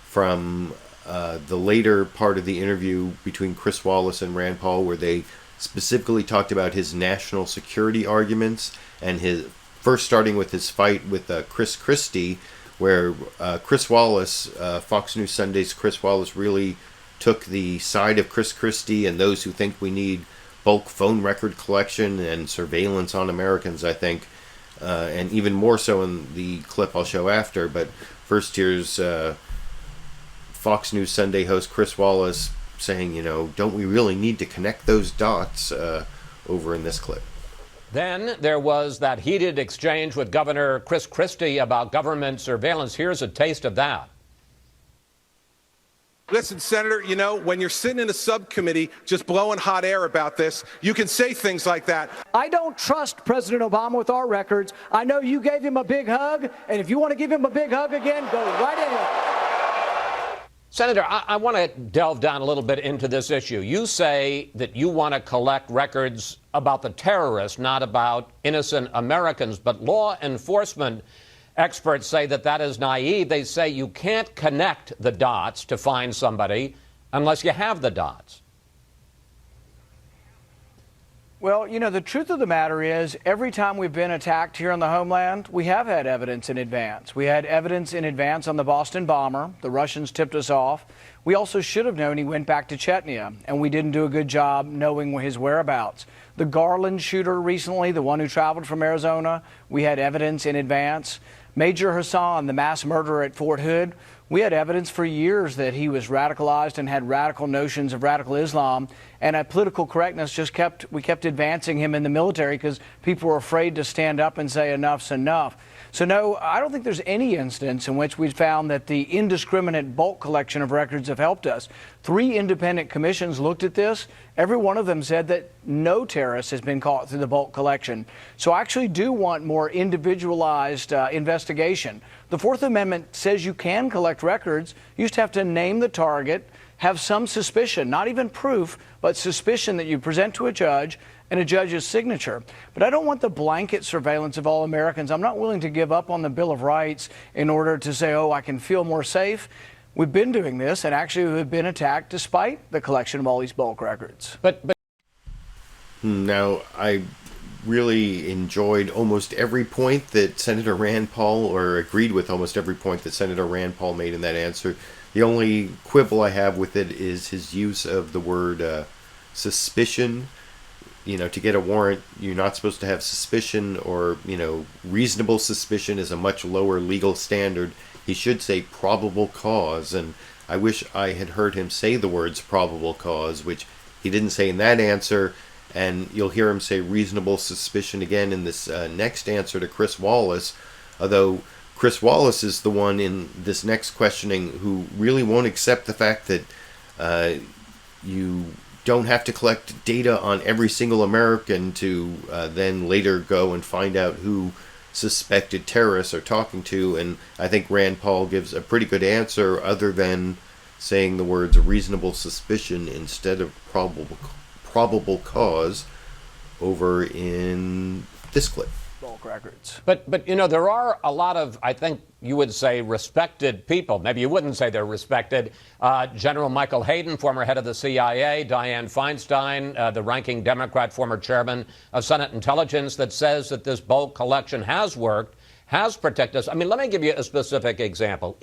from the later part of the interview between Chris Wallace and Rand Paul, where they specifically talked about his national security arguments, and his first starting with his fight with Chris Christie, where Chris Wallace, Fox News Sunday's Chris Wallace, really took the side of Chris Christie and those who think we need bulk phone record collection and surveillance on Americans, I think, and even more so in the clip I'll show after. But first, here's Fox News Sunday host Chris Wallace saying, don't we really need to connect those dots over in this clip. Then there was that heated exchange with Governor Chris Christie about government surveillance. Here's a taste of that. Listen, Senator, when you're sitting in a subcommittee just blowing hot air about this, you can say things like that. I don't trust President Obama with our records. I know you gave him a big hug, and if you want to give him a big hug again, go right ahead. Senator, I want to delve down a little bit into this issue. You say that you want to collect records about the terrorists, not about innocent Americans, but law enforcement experts say that that is naive. They say you can't connect the dots to find somebody unless you have the dots. Well, the truth of the matter is every time we've been attacked here on the homeland, we have had evidence in advance. We had evidence in advance on the Boston bomber. The Russians tipped us off. We also should have known he went back to Chechnya, and we didn't do a good job knowing his whereabouts. The Garland shooter recently, the one who traveled from Arizona, we had evidence in advance. Major Hassan, the mass murderer at Fort Hood, we had evidence for years that he was radicalized and had radical notions of radical Islam. And at political correctness, we kept advancing him in the military because people were afraid to stand up and say enough's enough. So no, I don't think there's any instance in which we've found that the indiscriminate bulk collection of records have helped us. 3 independent commissions looked at this. Every one of them said that no terrorist has been caught through the bulk collection. So I actually do want more individualized investigation. The Fourth Amendment says you can collect records. You just have to name the target, have some suspicion, not even proof, but suspicion that you present to a judge and a judge's signature. But I don't want the blanket surveillance of all Americans. I'm not willing to give up on the Bill of Rights in order to say, oh, I can feel more safe. We've been doing this, and actually we've been attacked despite the collection of all these bulk records. But now, I really enjoyed almost every point that Senator Rand Paul, or agreed with almost every point that Senator Rand Paul made in that answer. The only quibble I have with it is his use of the word suspicion. To get a warrant, you're not supposed to have suspicion, or, reasonable suspicion is a much lower legal standard. He should say probable cause, and I wish I had heard him say the words probable cause, which he didn't say in that answer, and you'll hear him say reasonable suspicion again in this next answer to Chris Wallace, although Chris Wallace is the one in this next questioning who really won't accept the fact that you don't have to collect data on every single American to then later go and find out who suspected terrorists are talking to. And I think Rand Paul gives a pretty good answer, other than saying the words reasonable suspicion instead of probable cause over in this clip. Bulk records. But there are a lot of, I think you would say, respected people. Maybe you wouldn't say they're respected. General Michael Hayden, former head of the CIA, Dianne Feinstein, the ranking Democrat, former chairman of Senate Intelligence, that says that this bulk collection has worked, has protected us. I mean, let me give you a specific example.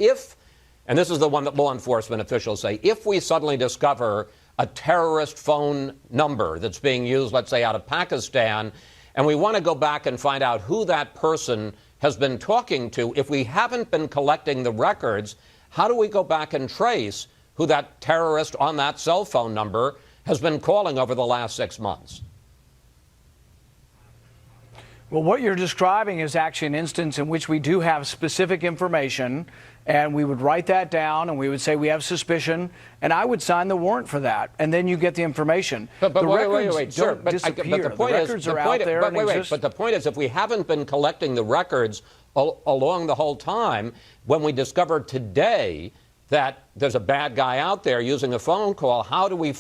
And this is the one that law enforcement officials say, if we suddenly discover a terrorist phone number that's being used, let's say, out of Pakistan, and we want to go back and find out who that person has been talking to, if we haven't been collecting the records, how do we go back and trace who that terrorist on that cell phone number has been calling over the last 6 months? Well, what you're describing is actually an instance in which we do have specific information, and we would write that down, and we would say we have suspicion, and I would sign the warrant for that, and then you get the information. But the wait, records sir, don't disappear. But the point the records are out there and exist. But the point is, if we haven't been collecting the records along the whole time, when we discover today that there's a bad guy out there using a phone call, how do we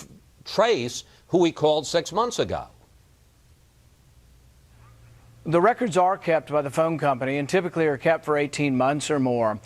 trace who he called 6 months ago? The records are kept by the phone company and typically are kept for 18 months or more.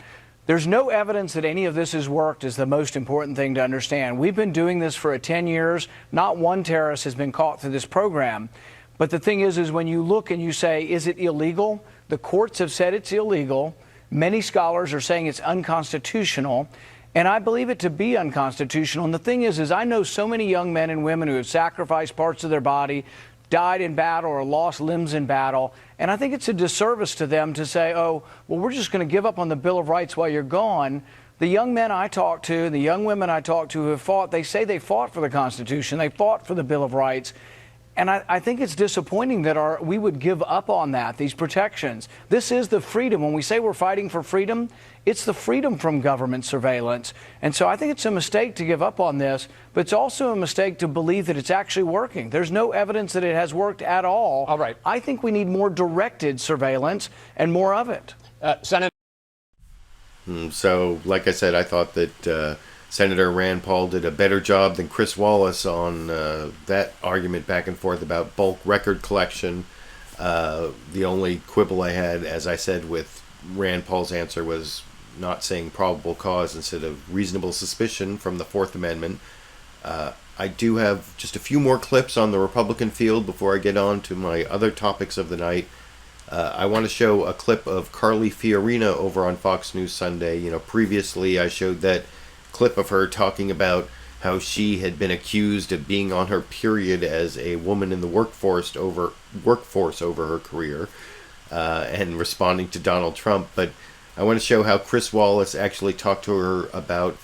There's no evidence that any of this has worked is the most important thing to understand. We've been doing this for 10 years. Not one terrorist has been caught through this program. But the thing is when you look and you say, is it illegal? The courts have said it's illegal. Many scholars are saying it's unconstitutional. And I believe it to be unconstitutional. And the thing is I know so many young men and women who have sacrificed parts of their body, died in battle or lost limbs in battle. And I think it's a disservice to them to say, oh, well, we're just going to give up on the Bill of Rights while you're gone. The young men I talk to, the young women I talk to who have fought, they say they fought for the Constitution, they fought for the Bill of Rights. And I think it's disappointing that we would give up on that, these protections. This is the freedom. When we say we're fighting for freedom, it's the freedom from government surveillance. And so I think it's a mistake to give up on this, but it's also a mistake to believe that it's actually working. There's no evidence that it has worked at all. All right. I think we need more directed surveillance and more of it. Senator. So, like I said, I thought that Senator Rand Paul did a better job than Chris Wallace on that argument back and forth about bulk record collection. The only quibble I had, as I said, with Rand Paul's answer was not saying probable cause instead of reasonable suspicion from the Fourth Amendment. I do have just a few more clips on the Republican field before I get on to my other topics of the night. I want to show a clip of Carly Fiorina over on Fox News Sunday. You know, previously I showed that clip of her talking about how she had been accused of being on her period as a woman in the workforce over her career and responding to Donald Trump. But I want to show how Chris Wallace actually talked to her about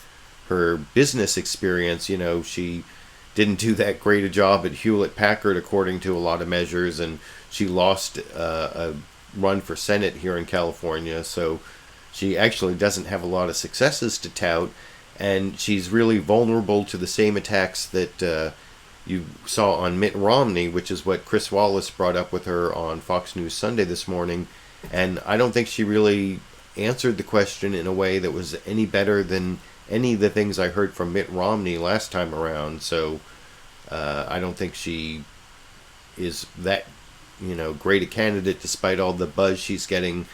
her business experience. You know, she didn't do that great a job at Hewlett Packard according to a lot of measures, and she lost a run for Senate here in California, so she actually doesn't have a lot of successes to tout. And she's really vulnerable to the same attacks that you saw on Mitt Romney, which is what Chris Wallace brought up with her on Fox News Sunday this morning. And I don't think she really answered the question in a way that was any better than any of the things I heard from Mitt Romney last time around. So I don't think she is that, great a candidate despite all the buzz she's getting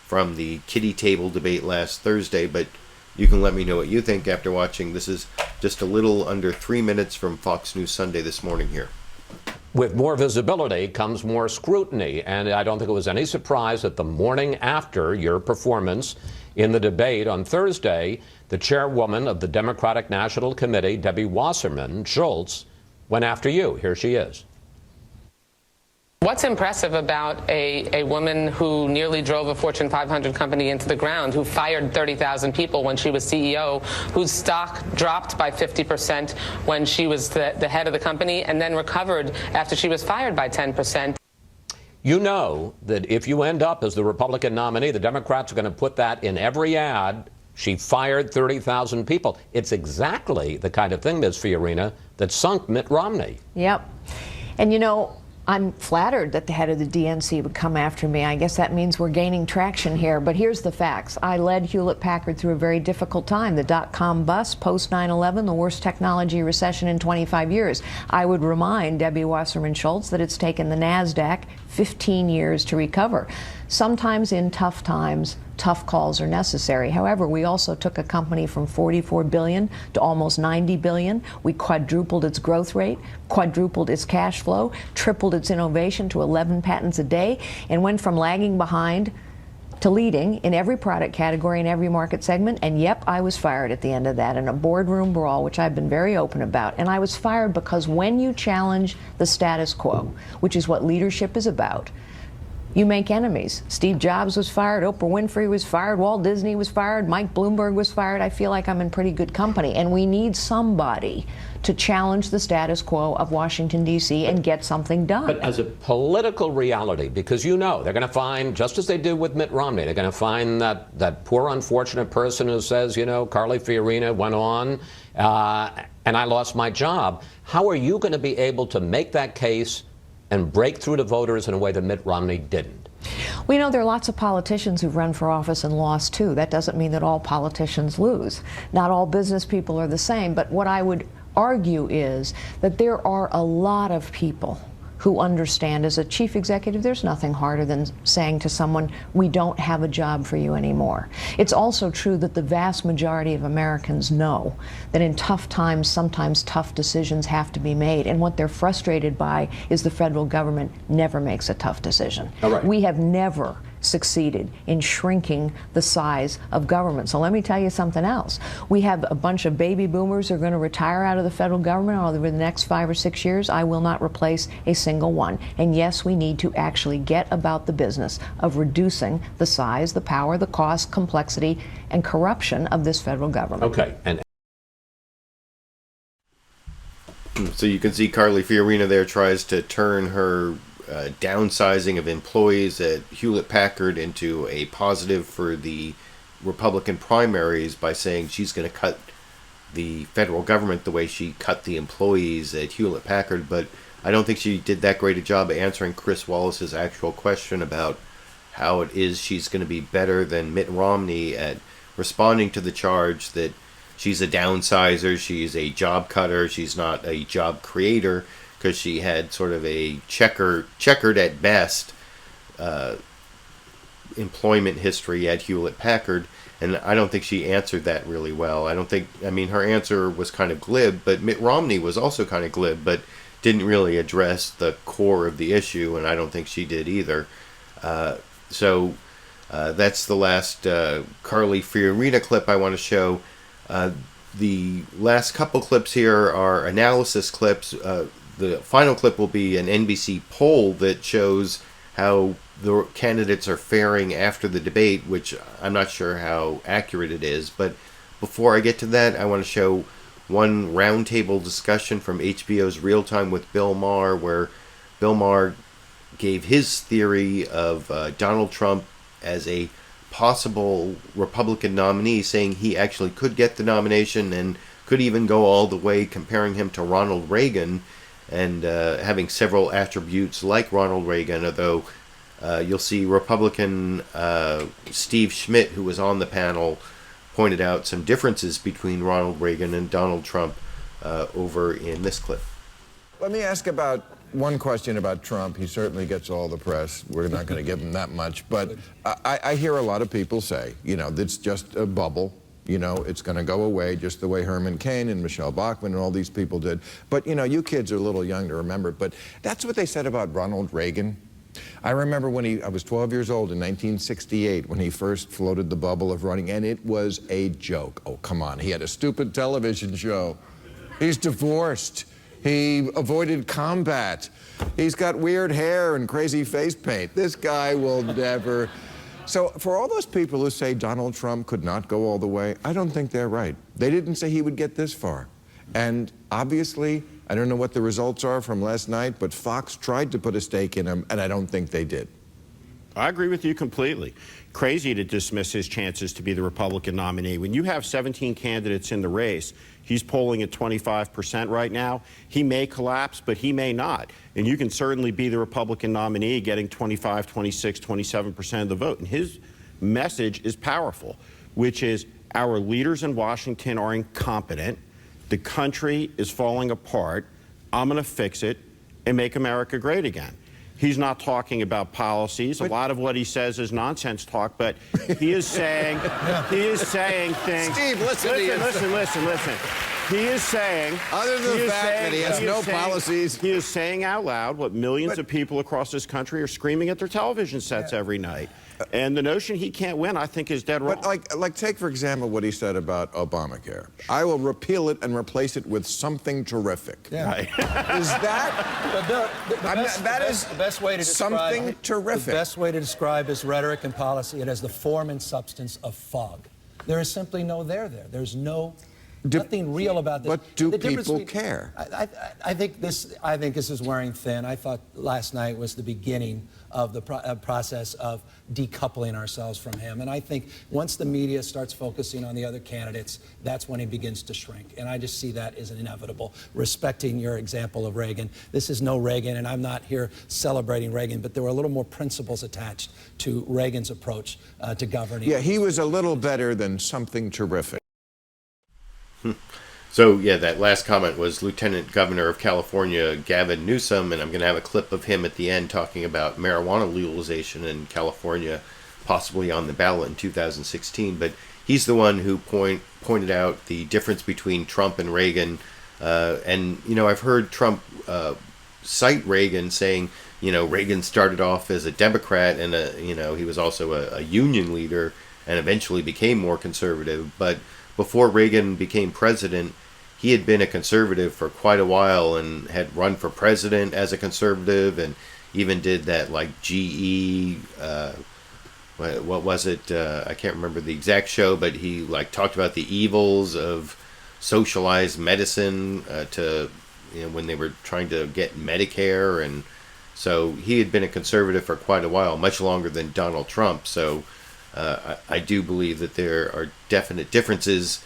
from the kiddie table debate last Thursday. But you can let me know what you think after watching. This is just a little under 3 minutes from Fox News Sunday this morning here. With more visibility comes more scrutiny, and I don't think it was any surprise that the morning after your performance in the debate on Thursday, the chairwoman of the Democratic National Committee, Debbie Wasserman Schultz, went after you. Here she is. What's impressive about a woman who nearly drove a Fortune 500 company into the ground, who fired 30,000 people when she was CEO, whose stock dropped by 50% when she was the head of the company, and then recovered after she was fired by 10%? You know that if you end up as the Republican nominee, the Democrats are going to put that in every ad. She fired 30,000 people. It's exactly the kind of thing, Ms. Fiorina, that sunk Mitt Romney. Yep. And I'm flattered that the head of the DNC would come after me. I guess that means we're gaining traction here. But here's the facts. I led Hewlett Packard through a very difficult time. The dot-com bust, post 9/11, the worst technology recession in 25 years. I would remind Debbie Wasserman Schultz that it's taken the NASDAQ 15 years to recover. Sometimes in tough times, tough calls are necessary. However, we also took a company from $44 billion to almost $90 billion. We quadrupled its growth rate, quadrupled its cash flow, tripled its innovation to 11 patents a day, and went from lagging behind to leading in every product category in every market segment. And yep, I was fired at the end of that in a boardroom brawl, which I've been very open about. And I was fired because when you challenge the status quo, which is what leadership is about, you make enemies. Steve Jobs was fired, Oprah Winfrey was fired, Walt Disney was fired, Mike Bloomberg was fired. I feel like I'm in pretty good company. And we need somebody to challenge the status quo of Washington, D.C. and get something done. But as a political reality, because they're going to find, just as they did with Mitt Romney, they're going to find that poor unfortunate person who says, Carly Fiorina went on and I lost my job. How are you going to be able to make that case and break through to voters in a way that Mitt Romney didn't? We know there are lots of politicians who've run for office and lost too. That doesn't mean that all politicians lose. Not all business people are the same, but what I would argue is that there are a lot of people who understand as a chief executive, there's nothing harder than saying to someone, we don't have a job for you anymore. It's also true that the vast majority of Americans know that in tough times, sometimes tough decisions have to be made. And what they're frustrated by is the federal government never makes a tough decision. All right. We have never succeeded in shrinking the size of government. So let me tell you something else. We have a bunch of baby boomers who are going to retire out of the federal government over the next 5 or 6 years. I will not replace a single one. And yes, we need to actually get about the business of reducing the size, the power, the cost, complexity, and corruption of this federal government. Okay. And so you can see Carly Fiorina there tries to turn her downsizing of employees at Hewlett-Packard into a positive for the Republican primaries by saying she's going to cut the federal government the way she cut the employees at Hewlett-Packard. But I don't think she did that great a job of answering Chris Wallace's actual question about how it is she's going to be better than Mitt Romney at responding to the charge that she's a downsizer, she's a job cutter, she's not a job creator, because she had sort of a checkered at best employment history at Hewlett-Packard, and I don't think she answered that really well. I mean, her answer was kind of glib, but Mitt Romney was also kind of glib, but didn't really address the core of the issue, and I don't think she did either. So that's the last Carly Fiorina clip I want to show. The last couple clips here are analysis clips. The final clip will be an NBC poll that shows how the candidates are faring after the debate, which I'm not sure how accurate it is. But before I get to that, I want to show one roundtable discussion from HBO's Real Time with Bill Maher, where Bill Maher gave his theory of Donald Trump as a possible Republican nominee, saying he actually could get the nomination and could even go all the way, comparing him to Ronald Reagan and having several attributes like Ronald Reagan, although you'll see Republican Steve Schmidt, who was on the panel, pointed out some differences between Ronald Reagan and Donald Trump over in this clip. Let me ask about one question about Trump. He certainly gets all the press. We're not going to give him that much. But I hear a lot of people say, you know, it's just a bubble. You know, it's going to go away just the way Herman Cain and Michelle Bachmann and all these people did. But, you know, you kids are a little young to remember. But that's what they said about Ronald Reagan. I remember when I was 12 years old in 1968 when he first floated the bubble of running, and it was a joke. Oh, come on. He had a stupid television show. He's divorced. He avoided combat. He's got weird hair and crazy face paint. This guy will never... So for all those people who say Donald Trump could not go all the way, I don't think they're right. They didn't say he would get this far. And obviously, I don't know what the results are from last night, but Fox tried to put a stake in him, and I don't think they did. I agree with you completely. Crazy to dismiss his chances to be the Republican nominee. When you have 17 candidates in the race, he's polling at 25% right now. He may collapse, but he may not. And you can certainly be the Republican nominee getting 25, 26, 27% of the vote. And his message is powerful, which is our leaders in Washington are incompetent. The country is falling apart. I'm going to fix it and make America great again. He's not talking about policies. A lot of what he says is nonsense talk, but he is saying things. Steve, listen. He is saying, other than the fact that he has no policies, he is saying out loud what millions of people across this country are screaming at their television sets every night. And the notion he can't win, I think, is dead wrong. But like take, for example, what he said about Obamacare. I will repeal it and replace it with something terrific. Yeah. Right. Is that... the best way to describe something terrific. The best way to describe his rhetoric and policy, it has the form and substance of fog. There is simply no there. There's nothing real about this. But do people care? I think this is wearing thin. I thought last night was the beginning of the process of decoupling ourselves from him. And I think once the media starts focusing on the other candidates, that's when he begins to shrink. And I just see that as inevitable. Respecting your example of Reagan, this is no Reagan, and I'm not here celebrating Reagan, but there were a little more principles attached to Reagan's approach to governing. Yeah, he was a little better than something terrific. So, yeah, that last comment was Lieutenant Governor of California, Gavin Newsom, and I'm going to have a clip of him at the end talking about marijuana legalization in California, possibly on the ballot in 2016. But he's the one who pointed out the difference between Trump and Reagan. And, you know, I've heard Trump cite Reagan saying Reagan started off as a Democrat, and he was also a union leader, and eventually became more conservative. But before Reagan became president, he had been a conservative for quite a while and had run for president as a conservative, and even did that like GE. What was it? I can't remember the exact show, but he like talked about the evils of socialized medicine when they were trying to get Medicare, and so he had been a conservative for quite a while, much longer than Donald Trump. So I do believe that there are definite differences,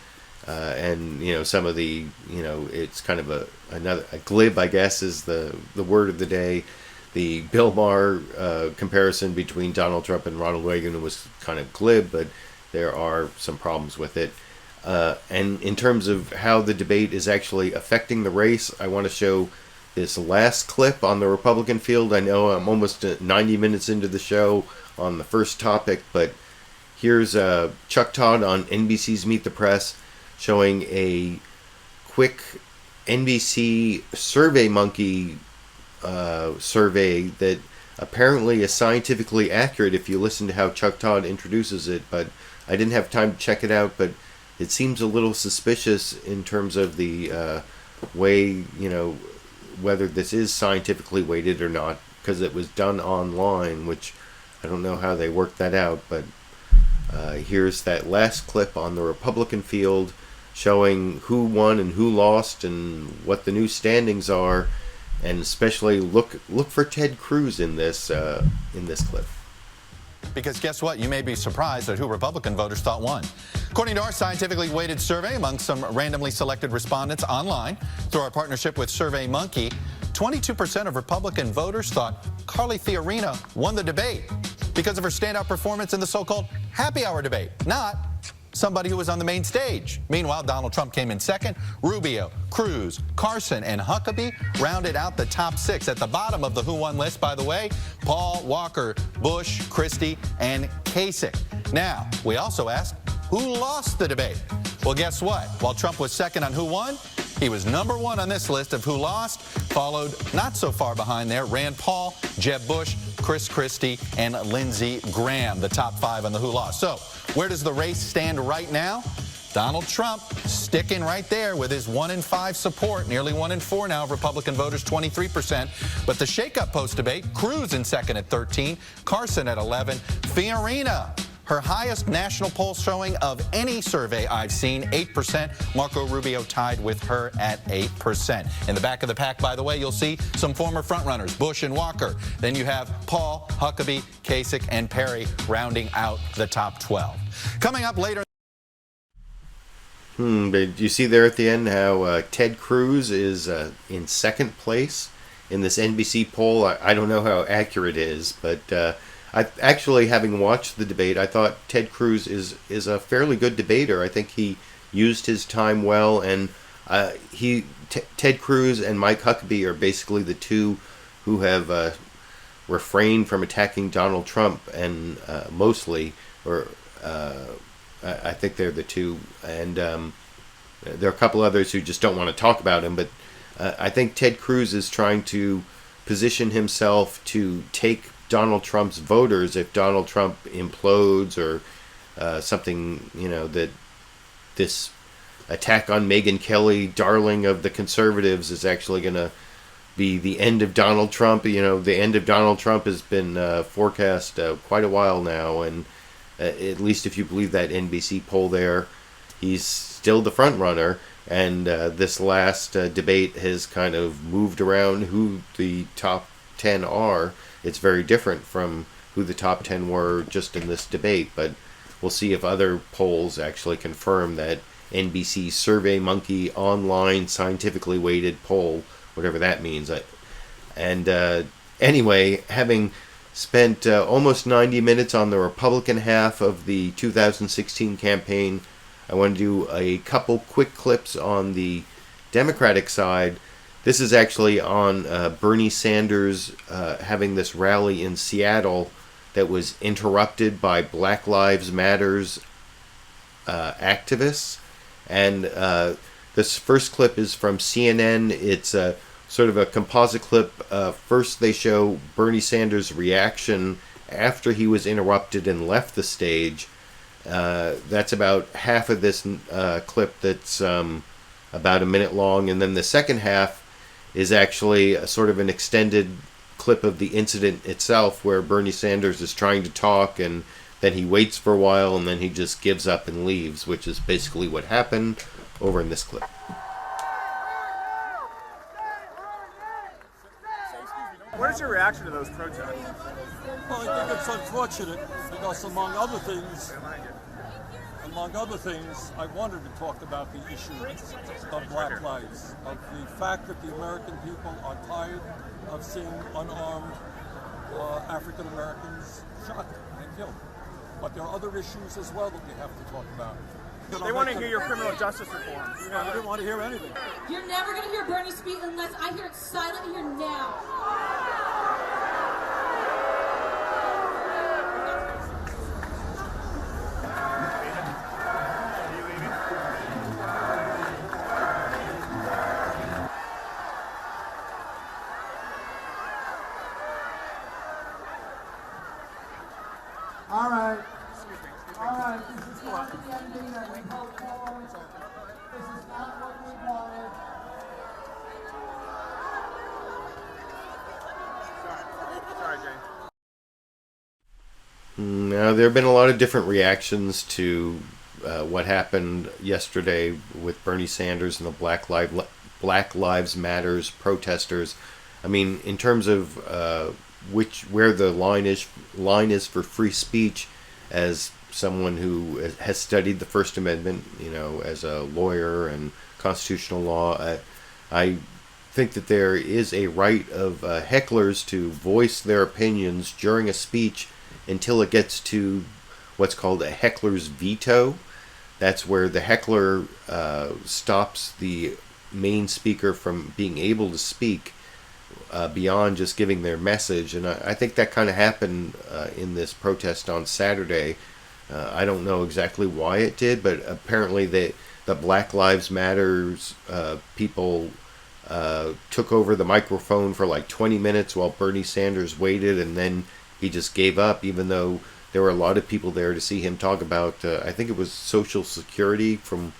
and some of the it's kind of a glib, I guess, is the word of the day. The Bill Maher comparison between Donald Trump and Ronald Reagan was kind of glib, but there are some problems with it. And in terms of how the debate is actually affecting the race, I want to show this last clip on the Republican field. I know I'm almost 90 minutes into the show on the first topic, but here's Chuck Todd on NBC's Meet the Press showing a quick NBC SurveyMonkey survey that apparently is scientifically accurate if you listen to how Chuck Todd introduces it, but I didn't have time to check it out. But it seems a little suspicious in terms of the way, whether this is scientifically weighted or not, because it was done online, which I don't know how they worked that out. But here's that last clip on the Republican field showing who won and who lost and what the new standings are. And especially look for Ted Cruz in this clip. Because guess what? You may be surprised at who Republican voters thought won. According to our scientifically weighted survey among some randomly selected respondents online through our partnership with SurveyMonkey, 22% of Republican voters thought Carly Fiorina won the debate because of her standout performance in the so-called happy hour debate, not somebody who was on the main stage. Meanwhile, Donald Trump came in second. Rubio, Cruz, Carson, and Huckabee rounded out the top six. At the bottom of the Who Won list, by the way, Paul, Walker, Bush, Christie, and Kasich. Now, we also asked, who lost the debate? Well, guess what? While Trump was second on Who Won, he was number one on this list of who lost, followed not so far behind there, Rand Paul, Jeb Bush, Chris Christie, and Lindsey Graham, the top five on the Who Lost. So, where does the race stand right now? Donald Trump sticking right there with his 1 in 5 support, nearly 1 in 4 now of Republican voters, 23%. But the shake-up post-debate, Cruz in second at 13, Carson at 11, Fiorina, her highest national poll showing of any survey I've seen, 8%. Marco Rubio tied with her at 8%. In the back of the pack, by the way, you'll see some former frontrunners, Bush and Walker. Then you have Paul, Huckabee, Kasich, and Perry rounding out the top 12. Coming up later. But you see there at the end how Ted Cruz is in second place in this NBC poll. I don't know how accurate it is, but I actually, having watched the debate, I thought Ted Cruz is a fairly good debater. I think he used his time well, and Ted Cruz and Mike Huckabee are basically the two who have refrained from attacking Donald Trump, and mostly, or I think they're the two, and there are a couple others who just don't want to talk about him, but I think Ted Cruz is trying to position himself to take Donald Trump's voters if Donald Trump implodes or something, that this attack on Megyn Kelly, darling of the conservatives, is actually going to be the end of Donald Trump. The end of Donald Trump has been forecast quite a while now, and at least if you believe that NBC poll there, he's still the front runner. And this last debate has kind of moved around who the top 10 are. It's very different from who the top 10 were just in this debate, but we'll see if other polls actually confirm that NBC SurveyMonkey online scientifically weighted poll, whatever that means. And anyway, having spent almost 90 minutes on the Republican half of the 2016 campaign, I want to do a couple quick clips on the Democratic side. This is actually on Bernie Sanders having this rally in Seattle that was interrupted by BlackLivesMatter's activists. And this first clip is from CNN. It's sort of a composite clip. First, they show Bernie Sanders' reaction after he was interrupted and left the stage. That's about half of this clip that's about a minute long. And then the second half is actually a sort of an extended clip of the incident itself, where Bernie Sanders is trying to talk and then he waits for a while and then he just gives up and leaves, which is basically what happened over in this clip. What is your reaction to those protests? Well, I think it's unfortunate because among other things, I wanted to talk about the issue of Black lives, of the fact that the American people are tired of seeing unarmed African Americans shot and killed. But there are other issues as well that we have to talk about. They want to hear your criminal justice reform. I didn't want to hear anything. You're never going to hear Bernie speak unless I hear it silent here now. All right. This is not the ending that we hoped for. This is not what we wanted. Sorry, Jane. Now, there have been a lot of different reactions to what happened yesterday with Bernie Sanders and the Black Lives Matters protesters. I mean, in terms of where the line is for free speech, as someone who has studied the First Amendment, as a lawyer and constitutional law, I think that there is a right of hecklers to voice their opinions during a speech until it gets to what's called a heckler's veto. That's where the heckler stops the main speaker from being able to speak beyond just giving their message. And I think that kind of happened in this protest on Saturday. I don't know exactly why it did, but apparently the Black Lives Matters people took over the microphone for like 20 minutes while Bernie Sanders waited, and then he just gave up, even though there were a lot of people there to see him talk about, I think it was Social Security from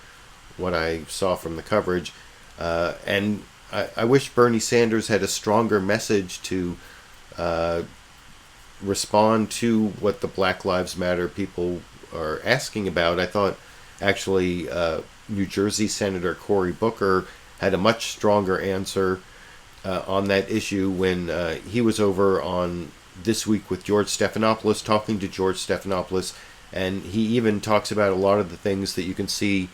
what I saw from the coverage. And I wish Bernie Sanders had a stronger message to respond to what the Black Lives Matter people are asking about. I thought actually New Jersey Senator Cory Booker had a much stronger answer on that issue when he was over on This Week with George Stephanopoulos, talking to George Stephanopoulos, and he even talks about a lot of the things that you can see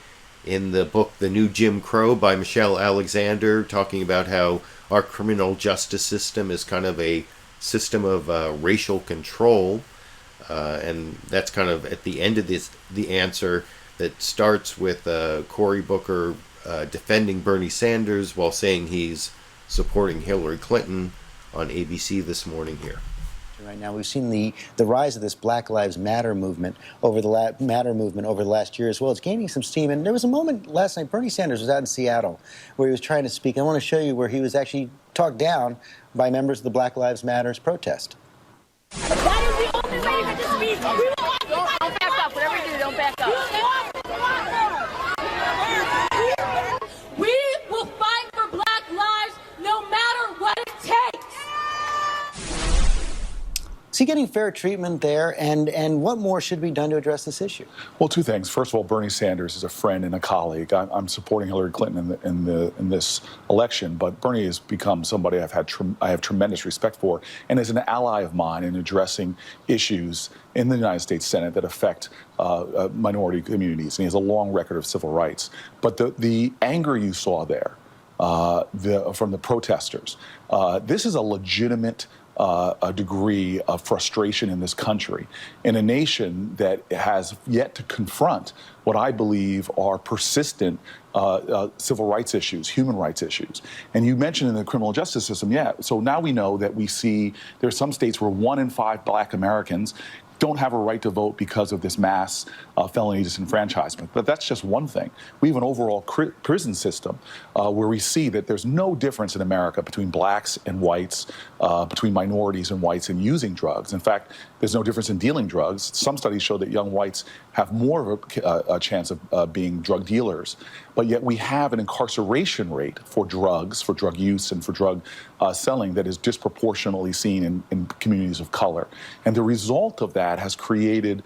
in the book The New Jim Crow by Michelle Alexander, talking about how our criminal justice system is kind of a system of racial control, and that's kind of at the end of the answer that starts with Cory Booker defending Bernie Sanders while saying he's supporting Hillary Clinton on ABC this morning here. Right now, we've seen the rise of this Black Lives Matter movement over the last year as well. It's gaining some steam, and there was a moment last night. Bernie Sanders was out in Seattle where he was trying to speak. I want to show you where he was actually talked down by members of the Black Lives Matters protest. That is the only way you can speak. Don't back up. Whatever you do, don't back up. We will fight for Black lives no matter what it takes. Is he getting fair treatment there, and what more should be done to address this issue? Well, two things. First of all, Bernie Sanders is a friend and a colleague. I'm supporting Hillary Clinton in this election, but Bernie has become somebody I have tremendous respect for, and is an ally of mine in addressing issues in the United States Senate that affect minority communities, and he has a long record of civil rights. But the anger you saw there from the protesters, this is a legitimate a degree of frustration in this country, in a nation that has yet to confront what I believe are persistent civil rights issues, human rights issues. And you mentioned in the criminal justice system, so now we know that we see there's some states where 1 in 5 Black Americans don't have a right to vote because of this mass felony disenfranchisement. But that's just one thing. We have an overall prison system where we see that there's no difference in America between blacks and whites, between minorities and whites in using drugs. In fact, there's no difference in dealing drugs. Some studies show that young whites have more of a chance of being drug dealers. But yet we have an incarceration rate for drugs, for drug use and for drug selling that is disproportionately seen in communities of color. And the result of that has created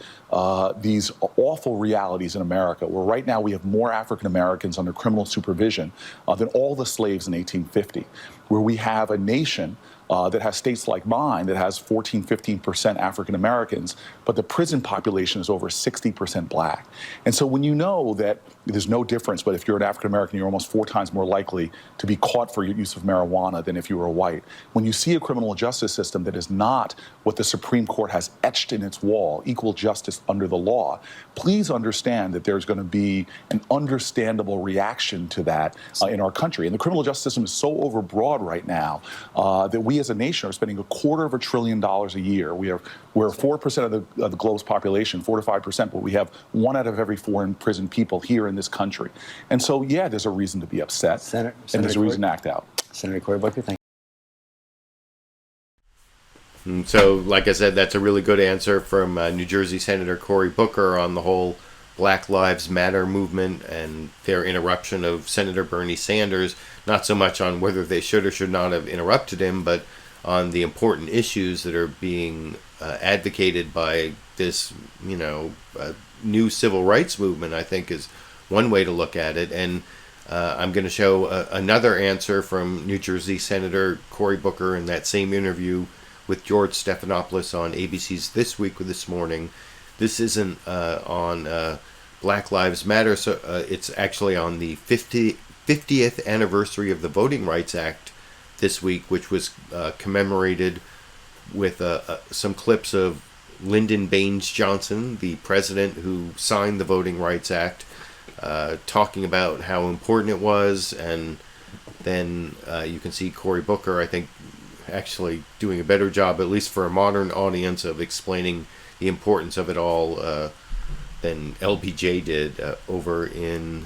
these awful realities in America, where right now we have more African Americans under criminal supervision than all the slaves in 1850, where we have a nation that has states like mine that has 14, 15% African Americans, but the prison population is over 60% black. And so when you know that there's no difference, but if you're an African American, you're almost 4 times more likely to be caught for your use of marijuana than if you were a white. When you see a criminal justice system that is not what the Supreme Court has etched in its wall, equal justice under the law, please understand that there's going to be an understandable reaction to that in our country. And the criminal justice system is so overbroad right now that we as a nation are spending $250 billion a year. We're 4% of the globe's population, 4 to 5%, but we have 1 out of every 4 imprisoned people here in this country. And so, yeah, there's a reason to be upset, and there's a reason to act out. Senator Cory Booker, thank you. So, like I said, that's a really good answer from New Jersey Senator Cory Booker on the whole Black Lives Matter movement and their interruption of Senator Bernie Sanders. Not so much on whether they should or should not have interrupted him, but on the important issues that are being advocated by this, new civil rights movement, I think is one way to look at it. And I'm going to show another answer from New Jersey Senator Cory Booker in that same interview with George Stephanopoulos on ABC's This Week This Morning. This isn't on Black Lives Matter, so it's actually on the 50th anniversary of the Voting Rights Act this week, which was commemorated with some clips of Lyndon Baines Johnson, the president who signed the Voting Rights Act, talking about how important it was. And then you can see Cory Booker, I think, actually doing a better job, at least for a modern audience, of explaining the importance of it all than LBJ did over in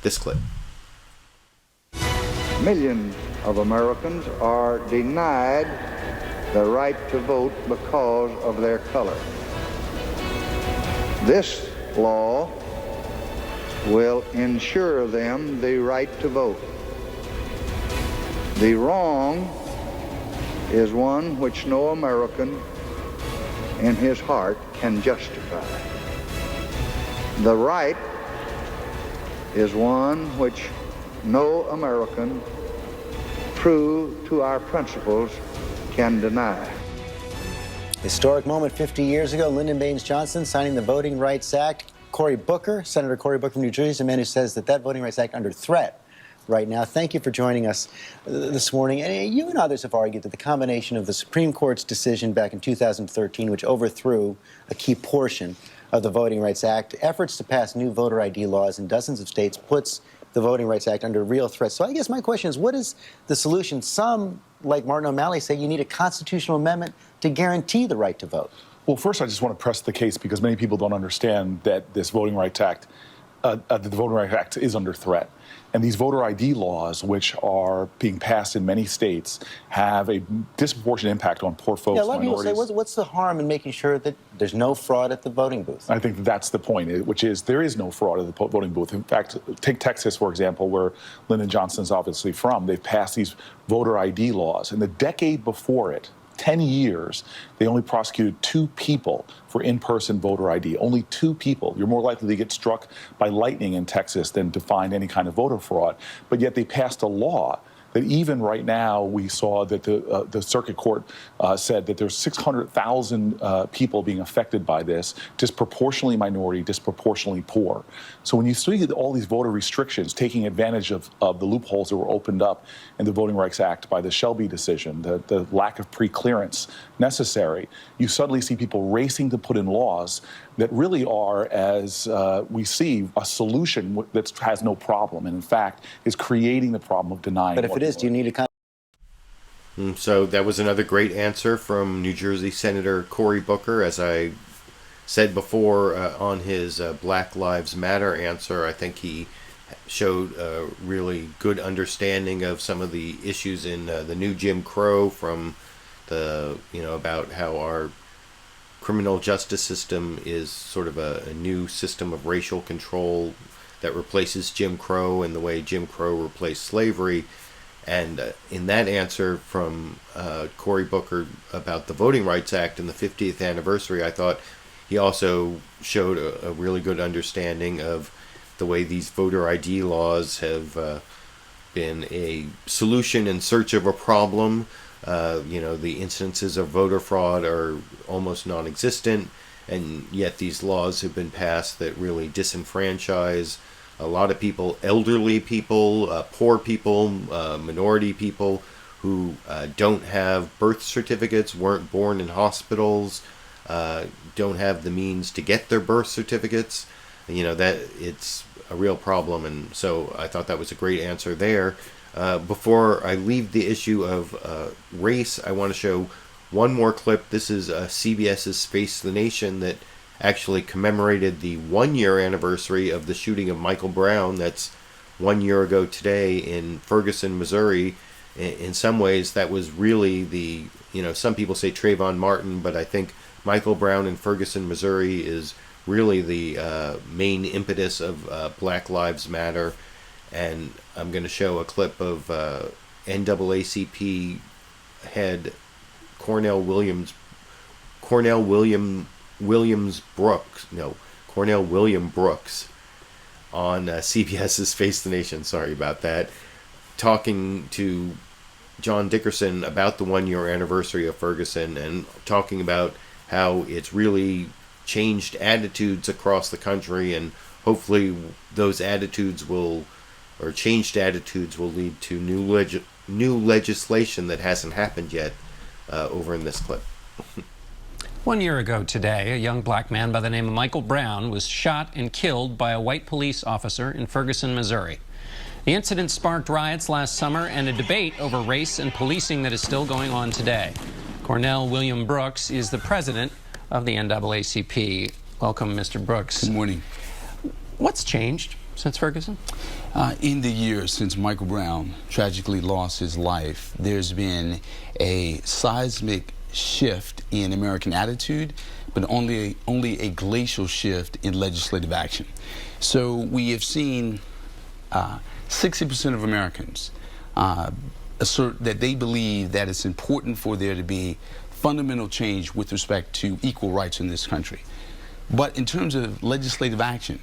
this clip. Millions of Americans are denied the right to vote because of their color. This law will ensure them the right to vote. The wrong is one which no American in his heart can justify. The right is one which no American, true to our principles, can deny. Historic moment 50 years ago, Lyndon Baines Johnson signing the Voting Rights Act. Cory Booker, Senator Cory Booker from New Jersey, is a man who says that Voting Rights Act under threat right now. Thank you for joining us this morning. And you and others have argued that the combination of the Supreme Court's decision back in 2013, which overthrew a key portion of the Voting Rights Act, efforts to pass new voter ID laws in dozens of states, puts the Voting Rights Act under real threat. So I guess my question is, what is the solution? Some, like Martin O'Malley, say you need a constitutional amendment to guarantee the right to vote. Well, first, I just want to press the case because many people don't understand that this Voting Rights Act, the Voting Rights Act is under threat. And these voter ID laws, which are being passed in many states, have a disproportionate impact on poor folks, yeah, a lot minorities. Of people say, what's the harm in making sure that there's no fraud at the voting booth? I think that's the point, which is there is no fraud at the voting booth. In fact, take Texas, for example, where Lyndon Johnson's obviously from. They've passed these voter ID laws. And the decade before it, 10 years, they only prosecuted 2 people for in-person voter ID. Only 2 people. You're more likely to get struck by lightning in Texas than to find any kind of voter fraud. But yet they passed a law that even right now we saw that the circuit court said that there's 600,000 people being affected by this, disproportionately minority, disproportionately poor. So when you see all these voter restrictions taking advantage of the loopholes that were opened up in the Voting Rights Act by the Shelby decision, the lack of pre-clearance necessary, you suddenly see people racing to put in laws that really are, as we see, a solution that has no problem, and in fact is creating the problem of denying. But if it is, do you need a So that was another great answer from New Jersey Senator Cory Booker. As I said before on his Black Lives Matter answer, I think he showed a really good understanding of some of the issues in the new Jim Crow, from the, about how our criminal justice system is sort of a new system of racial control that replaces Jim Crow and the way Jim Crow replaced slavery. And in that answer from Cory Booker about the Voting Rights Act and the 50th anniversary, I thought he also showed a really good understanding of the way these voter ID laws have been a solution in search of a problem. The incidences of voter fraud are almost non-existent, and yet these laws have been passed that really disenfranchise a lot of people, elderly people, poor people, minority people who don't have birth certificates, weren't born in hospitals, don't have the means to get their birth certificates. That it's a real problem, and so I thought that was a great answer there. Before I leave the issue of race, I want to show one more clip. This is CBS's Face the Nation that actually commemorated the 1-year anniversary of the shooting of Michael Brown. That's 1 year ago today in Ferguson, Missouri. In some ways, that was really the, some people say Trayvon Martin, but I think Michael Brown in Ferguson, Missouri is really the main impetus of Black Lives Matter. And I'm going to show a clip of NAACP head Cornell William Brooks on CBS's Face the Nation, sorry about that, talking to John Dickerson about the 1-year anniversary of Ferguson and talking about how it's really changed attitudes across the country, and hopefully those changed attitudes will lead to new legislation that hasn't happened yet over in this clip. 1 year ago today, a young black man by the name of Michael Brown was shot and killed by a white police officer in Ferguson, Missouri. The incident sparked riots last summer and a debate over race and policing that is still going on today. Cornell William Brooks is the president of the NAACP. Welcome, Mr. Brooks. Good morning. What's changed since Ferguson? In the years since Michael Brown tragically lost his life, there's been a seismic shift in American attitude, but only a glacial shift in legislative action. So we have seen 60% of Americans assert that they believe that it's important for there to be fundamental change with respect to equal rights in this country. But in terms of legislative action,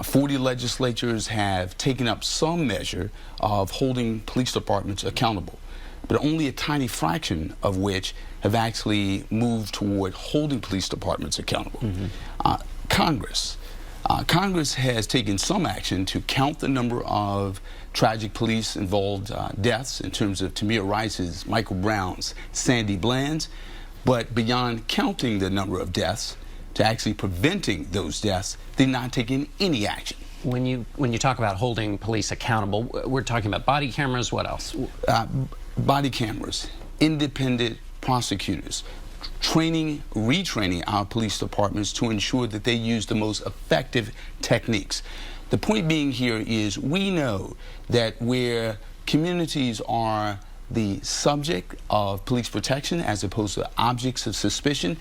40 legislatures have taken up some measure of holding police departments accountable, but only a tiny fraction of which have actually moved toward holding police departments accountable. Congress has taken some action to count the number of tragic police-involved deaths in terms of Tamir Rice's, Michael Brown's, Sandy Bland's, but beyond counting the number of deaths to actually preventing those deaths, they're not taking any action. When you talk about holding police accountable, we're talking about body cameras. What else? Body cameras, independent prosecutors, retraining our police departments to ensure that they use the most effective techniques. The point being here is we know that where communities are the subject of police protection as opposed to objects of suspicion,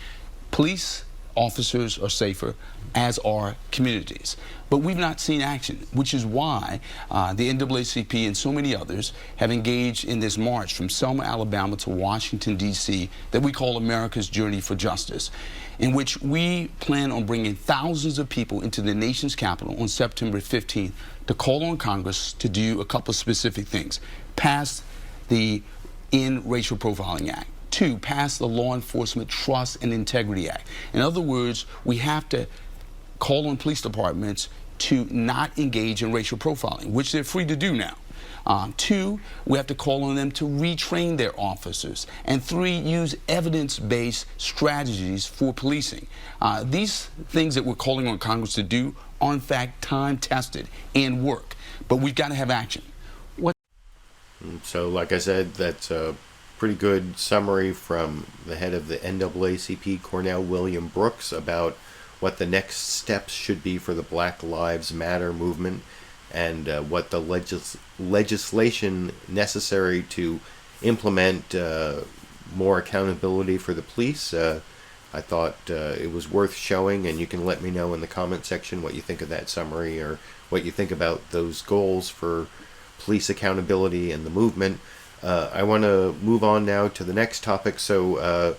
police officers are safer, as are communities. But we've not seen action, which is why the NAACP and so many others have engaged in this march from Selma, Alabama to Washington, D.C. that we call America's Journey for Justice, in which we plan on bringing thousands of people into the nation's capital on September 15th to call on Congress to do a couple of specific things. Pass the End Racial Profiling Act. 2, pass the Law Enforcement Trust and Integrity Act. In other words, we have to call on police departments to not engage in racial profiling, which they're free to do now. 2, we have to call on them to retrain their officers. And 3, use evidence-based strategies for policing. These things that we're calling on Congress to do are in fact time-tested and work, but we've got to have action. So like I said, that's pretty good summary from the head of the NAACP, Cornell William Brooks, about what the next steps should be for the Black Lives Matter movement and what the legislation necessary to implement more accountability for the police. I thought it was worth showing, and you can let me know in the comment section what you think of that summary or what you think about those goals for police accountability and the movement. I want to move on now to the next topic. So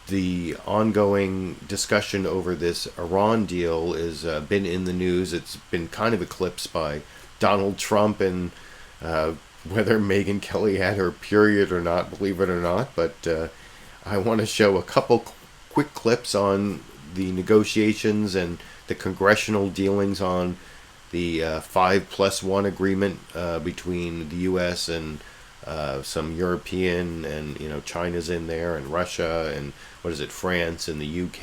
the ongoing discussion over this Iran deal has been in the news. It's been kind of eclipsed by Donald Trump and whether Megyn Kelly had her period or not, believe it or not. But I want to show a couple quick clips on the negotiations and the congressional dealings on the 5+1 agreement between the U.S. and some European, and China's in there, and Russia, and France, and the UK,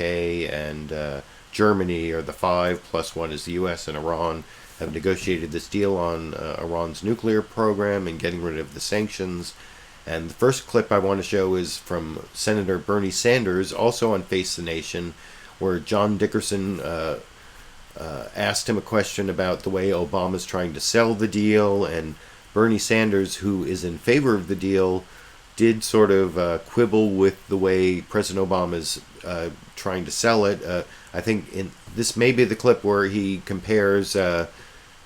and Germany are the 5+1 is the U.S. and Iran have negotiated this deal on Iran's nuclear program and getting rid of the sanctions. And the first clip I want to show is from Senator Bernie Sanders, also on Face the Nation, where John Dickerson asked him a question about the way Obama's trying to sell the deal, and Bernie Sanders, who is in favor of the deal, did sort of quibble with the way President Obama's trying to sell it. I think this may be the clip where he compares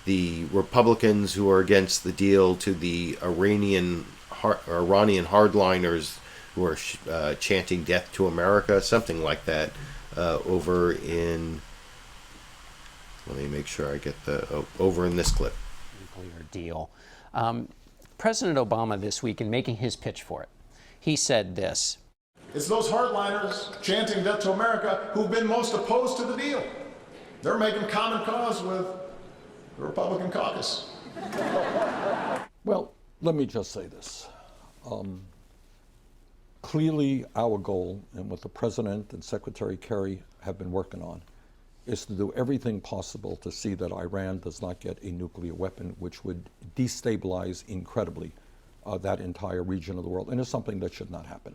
the Republicans who are against the deal to the Iranian hardliners who are chanting "Death to America," something like that, over in. Let me make sure I get over in this clip. Nuclear deal. President Obama this week, in making his pitch for it, he said this. It's those hardliners chanting "Death to America" who've been most opposed to the deal. They're making common cause with the Republican caucus. Well, let me just say this. Clearly, our goal, and what the President and Secretary Kerry have been working on, is to do everything possible to see that Iran does not get a nuclear weapon, which would destabilize incredibly that entire region of the world. And it's something that should not happen.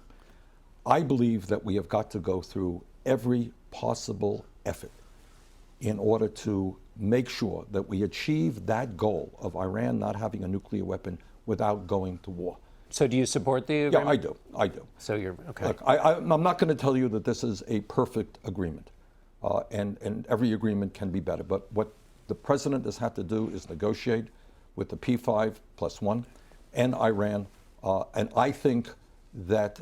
I believe that we have got to go through every possible effort in order to make sure that we achieve that goal of Iran not having a nuclear weapon without going to war. So do you support the agreement? Yeah, I do. So you're, okay. Look, I'm not going to tell you that this is a perfect agreement, and every agreement can be better. But what the president has had to do is negotiate with the P5+1 and Iran, and I think that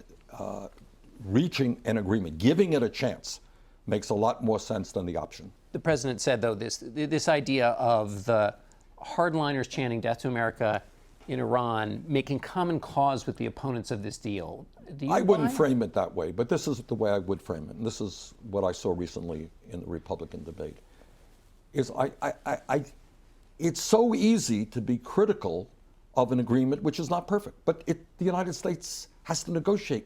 reaching an agreement, giving it a chance, makes a lot more sense than the option. The president said, though, this idea of the hardliners chanting "Death to America" in Iran making common cause with the opponents of this deal. I wouldn't frame it that way, but this is the way I would frame it. And this is what I saw recently in the Republican debate. It's so easy to be critical of an agreement which is not perfect, but the United States has to negotiate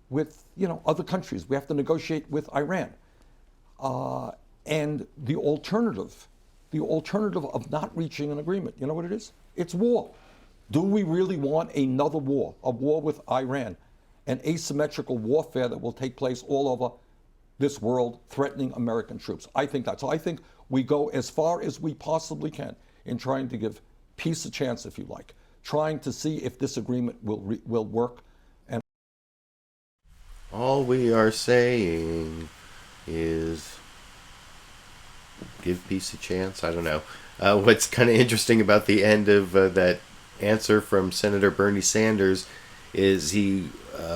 with other countries. We have to negotiate with Iran. And the alternative of not reaching an agreement, you know what it is? It's war. Do we really want another war, a war with Iran, an asymmetrical warfare that will take place all over this world, threatening American troops? I think that. So I think we go as far as we possibly can in trying to give peace a chance, if you like, trying to see if this agreement will work. And all we are saying is give peace a chance. I don't know. What's kind of interesting about the end of that answer from Senator Bernie Sanders is he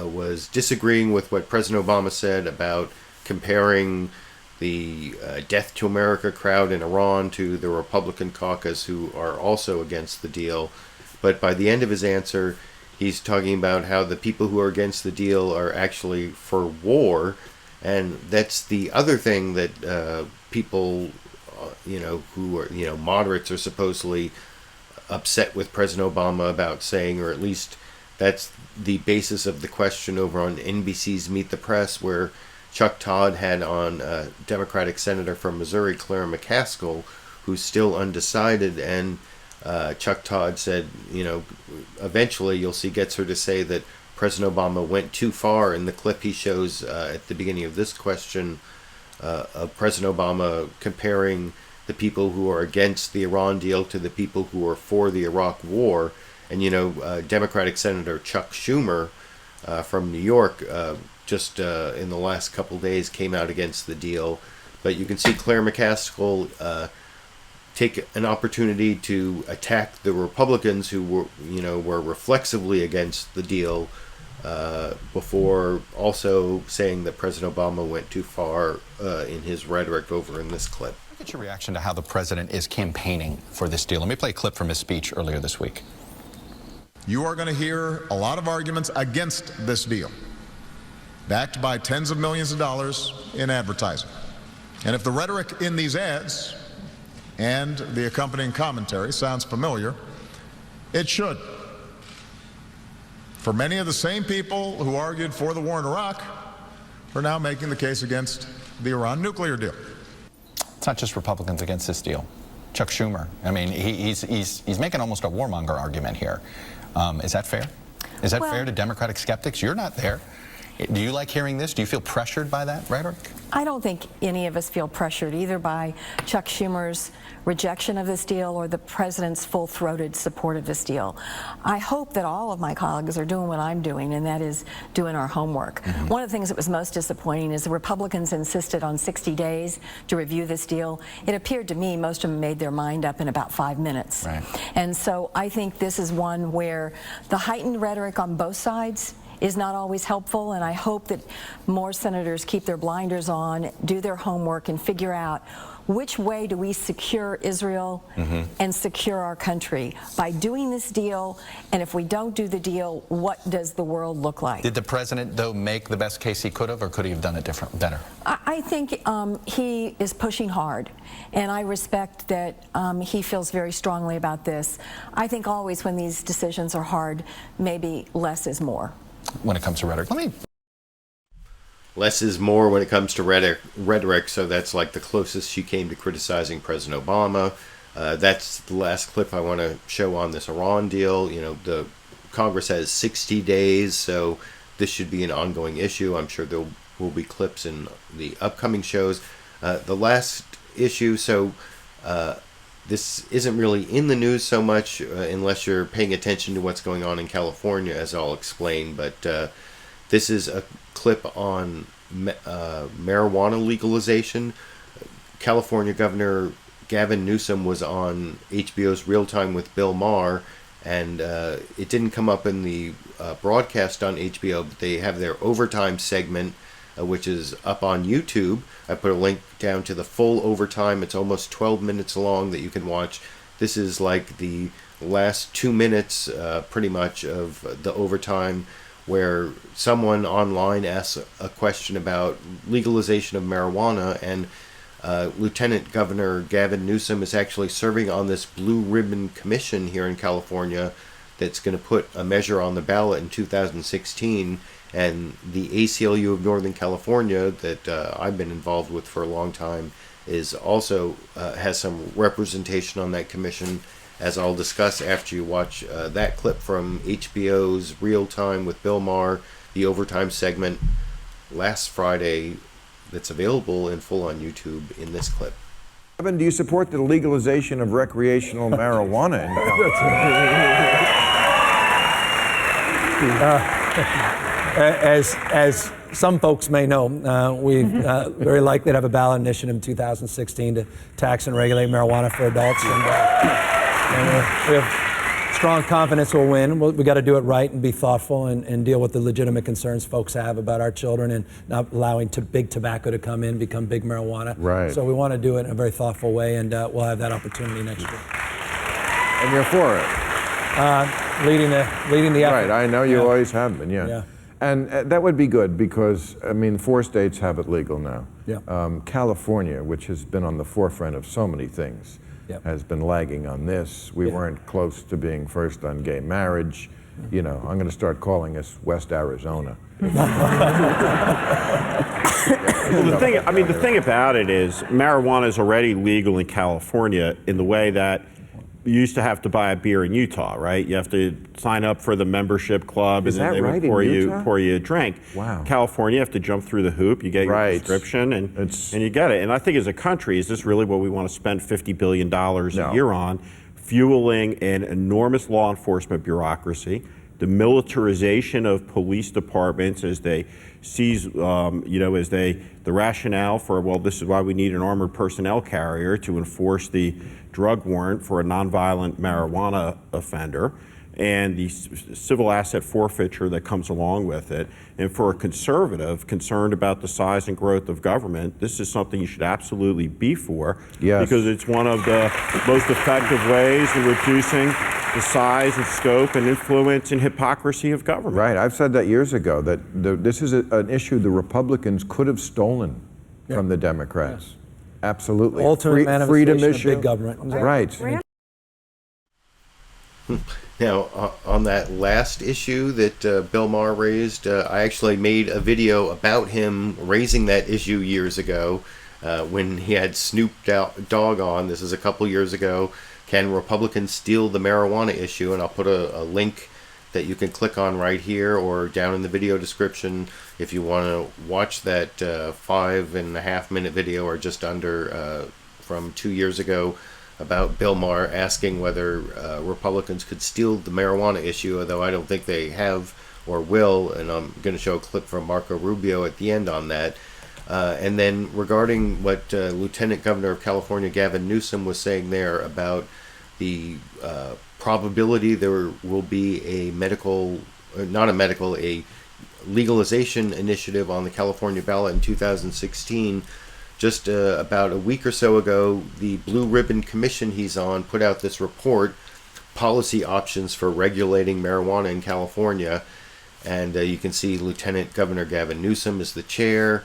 was disagreeing with what President Obama said about comparing the Death to America crowd in Iran to the Republican caucus, who are also against the deal. But by the end of his answer, he's talking about how the people who are against the deal are actually for war. And that's the other thing that people, who are, moderates are supposedly upset with President Obama about saying, or at least that's the basis of the question over on NBC's Meet the Press, where Chuck Todd had on a Democratic senator from Missouri, Claire McCaskill, who's still undecided, and Chuck Todd said, eventually you'll see, gets her to say that President Obama went too far. In the clip he shows at the beginning of this question of President Obama comparing the people who are against the Iran deal to the people who are for the Iraq war. And, Democratic Senator Chuck Schumer from New York just in the last couple days came out against the deal. But you can see Claire McCaskill take an opportunity to attack the Republicans who were reflexively against the deal before also saying that President Obama went too far in his rhetoric over in this clip. Get your reaction to how the president is campaigning for this deal. Let me play a clip from his speech earlier this week. You are going to hear a lot of arguments against this deal, backed by tens of millions of dollars in advertising. And if the rhetoric in these ads and the accompanying commentary sounds familiar, it should. For many of the same people who argued for the war in Iraq are now making the case against the Iran nuclear deal. It's not just Republicans against this deal. Chuck Schumer, I mean, he's making almost a warmonger argument here. Is that fair? Is that fair to Democratic skeptics? You're not there. Do you like hearing this? Do you feel pressured by that rhetoric? I don't think any of us feel pressured either by Chuck Schumer's rejection of this deal or the president's full-throated support of this deal. I hope that all of my colleagues are doing what I'm doing, and that is doing our homework. One of the things that was most disappointing is the Republicans insisted on 60 days to review this deal. It appeared to me most of them made their mind up in about 5 minutes. Right. And so I think this is one where the heightened rhetoric on both sides is not always helpful, and I hope that more senators keep their blinders on, do their homework, and figure out which way do we secure Israel and secure our country by doing this deal, and if we don't do the deal, what does the world look like? Did the president, though, make the best case he could have, or could he have done it better? I think he is pushing hard, and I respect that he feels very strongly about this. I think always when these decisions are hard, maybe less is more. When it comes to rhetoric. Less is more when it comes to rhetoric, so that's like the closest she came to criticizing President Obama. That's the last clip I want to show on this Iran deal. The Congress has 60 days, so this should be an ongoing issue. I'm sure there will be clips in the upcoming shows. The last issue, so this isn't really in the news so much unless you're paying attention to what's going on in California, as I'll explain. But this is a clip on marijuana legalization. California Governor Gavin Newsom was on HBO's Real Time with Bill Maher, and it didn't come up in the broadcast on HBO, but they have their overtime segment, which is up on YouTube. I put a link down to the full overtime. It's almost 12 minutes long that you can watch. This is like the last 2 minutes, pretty much, of the overtime, where someone online asks a question about legalization of marijuana, and Lieutenant Governor Gavin Newsom is actually serving on this blue ribbon commission here in California that's going to put a measure on the ballot in 2016. And the ACLU of Northern California that I've been involved with for a long time is also has some representation on that commission, as I'll discuss after you watch that clip from HBO's Real Time with Bill Maher, the overtime segment last Friday, that's available in full on YouTube in this clip. Gavin, do you support the legalization of recreational marijuana in California? As some folks may know, we very likely to have a ballot initiative in 2016 to tax and regulate marijuana for adults, and we have strong confidence we'll win. We got to do it right and be thoughtful and deal with the legitimate concerns folks have about our children and not allowing big tobacco to come in, become big marijuana. Right. So we want to do it in a very thoughtful way, and we'll have that opportunity next year. And you're for it? Leading the effort. Right, I know you always have been, yeah. And that would be good because, 4 states have it legal now. Yeah. California, which has been on the forefront of so many things, has been lagging on this. We weren't close to being first on gay marriage. I'm going to start calling us West Arizona. Well, the thing about it is marijuana is already legal in California in the way that you used to have to buy a beer in Utah, right? You have to sign up for the membership club, Is and then that they right, would in pour Utah? you a drink. Wow. California, you have to jump through the hoop. You get your prescription, and you get it. And I think as a country, is this really what we want to spend $50 billion a year on? Fueling an enormous law enforcement bureaucracy, the militarization of police departments as they seize, the rationale for, well, this is why we need an armored personnel carrier to enforce the drug warrant for a nonviolent marijuana offender, and the civil asset forfeiture that comes along with it. And for a conservative concerned about the size and growth of government, this is something you should absolutely be for, because it's one of the most effective ways of reducing the size and scope and influence and hypocrisy of government. Right. I've said that years ago, that this is an issue the Republicans could have stolen from the Democrats. Absolutely. Ultimate freedom manifestation issue. of big government. Right. Now, on that last issue that Bill Maher raised, I actually made a video about him raising that issue years ago when he had Snoop Dogg on. This is a couple years ago. Can Republicans steal the marijuana issue? And I'll put a link that you can click on right here or down in the video description if you want to watch that 5.5-minute video or just under from 2 years ago about Bill Maher asking whether Republicans could steal the marijuana issue, although I don't think they have or will, and I'm going to show a clip from Marco Rubio at the end on that. And then regarding what Lieutenant Governor of California Gavin Newsom was saying there about the probability there will be a legalization initiative on the California ballot in 2016. Just about a week or so ago, the Blue Ribbon Commission he's on put out this report, Policy Options for Regulating Marijuana in California. And you can see Lieutenant Governor Gavin Newsom is the chair.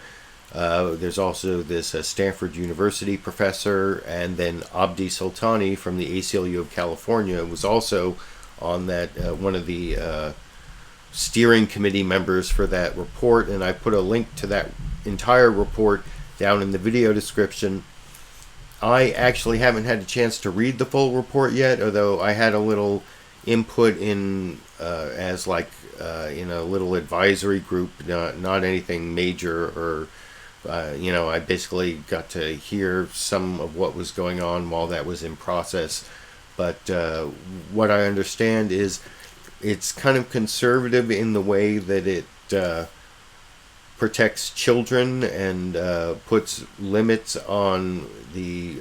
There's also this Stanford University professor, and then Abdi Soltani from the ACLU of California was also on that, one of the steering committee members for that report. And I put a link to that entire report down in the video description. I actually haven't had a chance to read the full report yet, although I had a little input in as like in a little advisory group, not anything major, or I basically got to hear some of what was going on while that was in process. But what I understand is it's kind of conservative in the way that it protects children and puts limits on the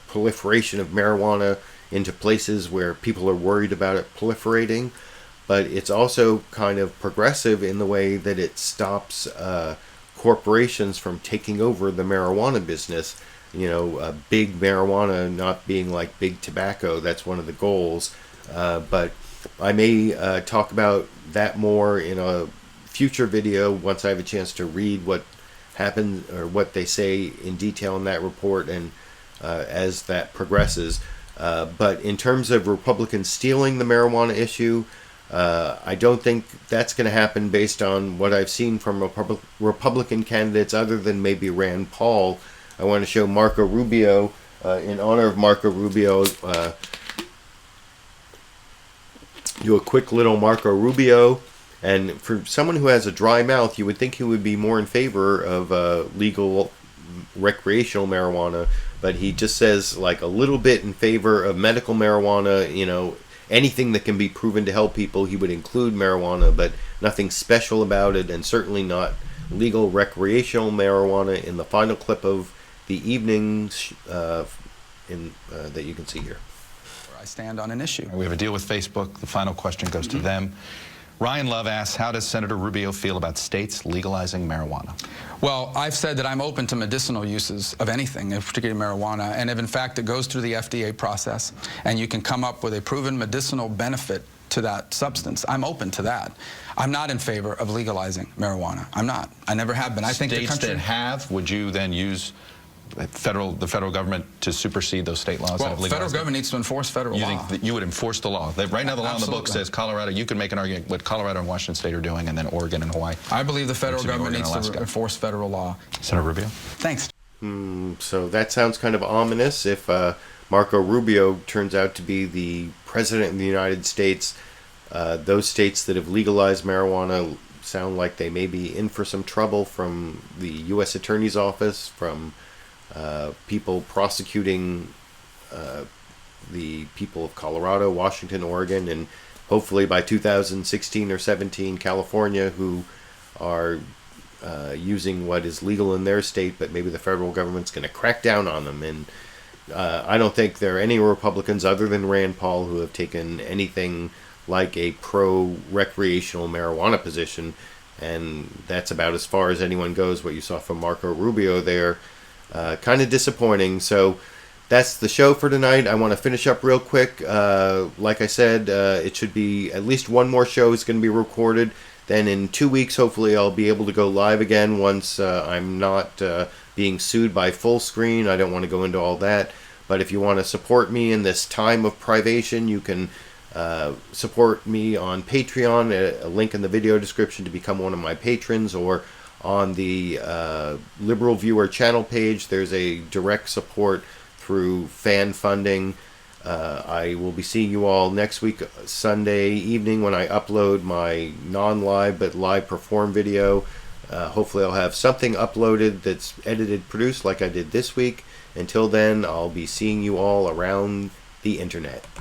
proliferation of marijuana into places where people are worried about it proliferating. But it's also kind of progressive in the way that it stops corporations from taking over the marijuana business. Big marijuana not being like big tobacco. That's one of the goals. But I may talk about that more in a future video once I have a chance to read what happened or what they say in detail in that report, and as that progresses. But in terms of Republicans stealing the marijuana issue, I don't think that's going to happen based on what I've seen from Republican candidates other than maybe Rand Paul. I want to show Marco Rubio, in honor of Marco Rubio, do a quick little Marco Rubio. And for someone who has a dry mouth, you would think he would be more in favor of legal recreational marijuana, but he just says like a little bit in favor of medical marijuana. Anything that can be proven to help people, he would include marijuana, but nothing special about it, and certainly not legal recreational marijuana in the final clip of the evening that you can see here. I stand on an issue. We have a deal with Facebook. The final question goes to them. Ryan Love asks, how does Senator Rubio feel about states legalizing marijuana? Well, I've said that I'm open to medicinal uses of anything, particularly marijuana, and if in fact it goes through the FDA process and you can come up with a proven medicinal benefit to that substance, I'm open to that. I'm not in favor of legalizing marijuana. I'm not. I never have been. I think the country... States that have, would you then use the federal government to supersede those state laws? Well, the federal government needs to enforce federal law. You think that you would enforce the law? Right now the law in the book says Colorado, you can make an argument what Colorado and Washington State are doing, and then Oregon and Hawaii. I believe the federal government needs to enforce federal law. Senator Rubio? Thanks. So that sounds kind of ominous. If Marco Rubio turns out to be the president of the United States, those states that have legalized marijuana sound like they may be in for some trouble from the U.S. Attorney's Office, from people prosecuting the people of Colorado, Washington, Oregon, and hopefully by 2016 or 17, California, who are using what is legal in their state, but maybe the federal government's going to crack down on them. And I don't think there are any Republicans other than Rand Paul who have taken anything like a pro-recreational marijuana position, and that's about as far as anyone goes. What you saw from Marco Rubio there, kind of disappointing. So that's the show for tonight. I want to finish up real quick. Like I said, it should be at least one more show is going to be recorded. Then in 2 weeks, hopefully, I'll be able to go live again once I'm not being sued by Fullscreen. I don't want to go into all that. But if you want to support me in this time of privation, you can support me on Patreon. A link in the video description to become one of my patrons, or on the LiberalViewer channel page, there's a direct support through fan funding. I will be seeing you all next week, Sunday evening, when I upload my non-live but live perform video. Hopefully I'll have something uploaded that's edited, produced like I did this week. Until then, I'll be seeing you all around the internet.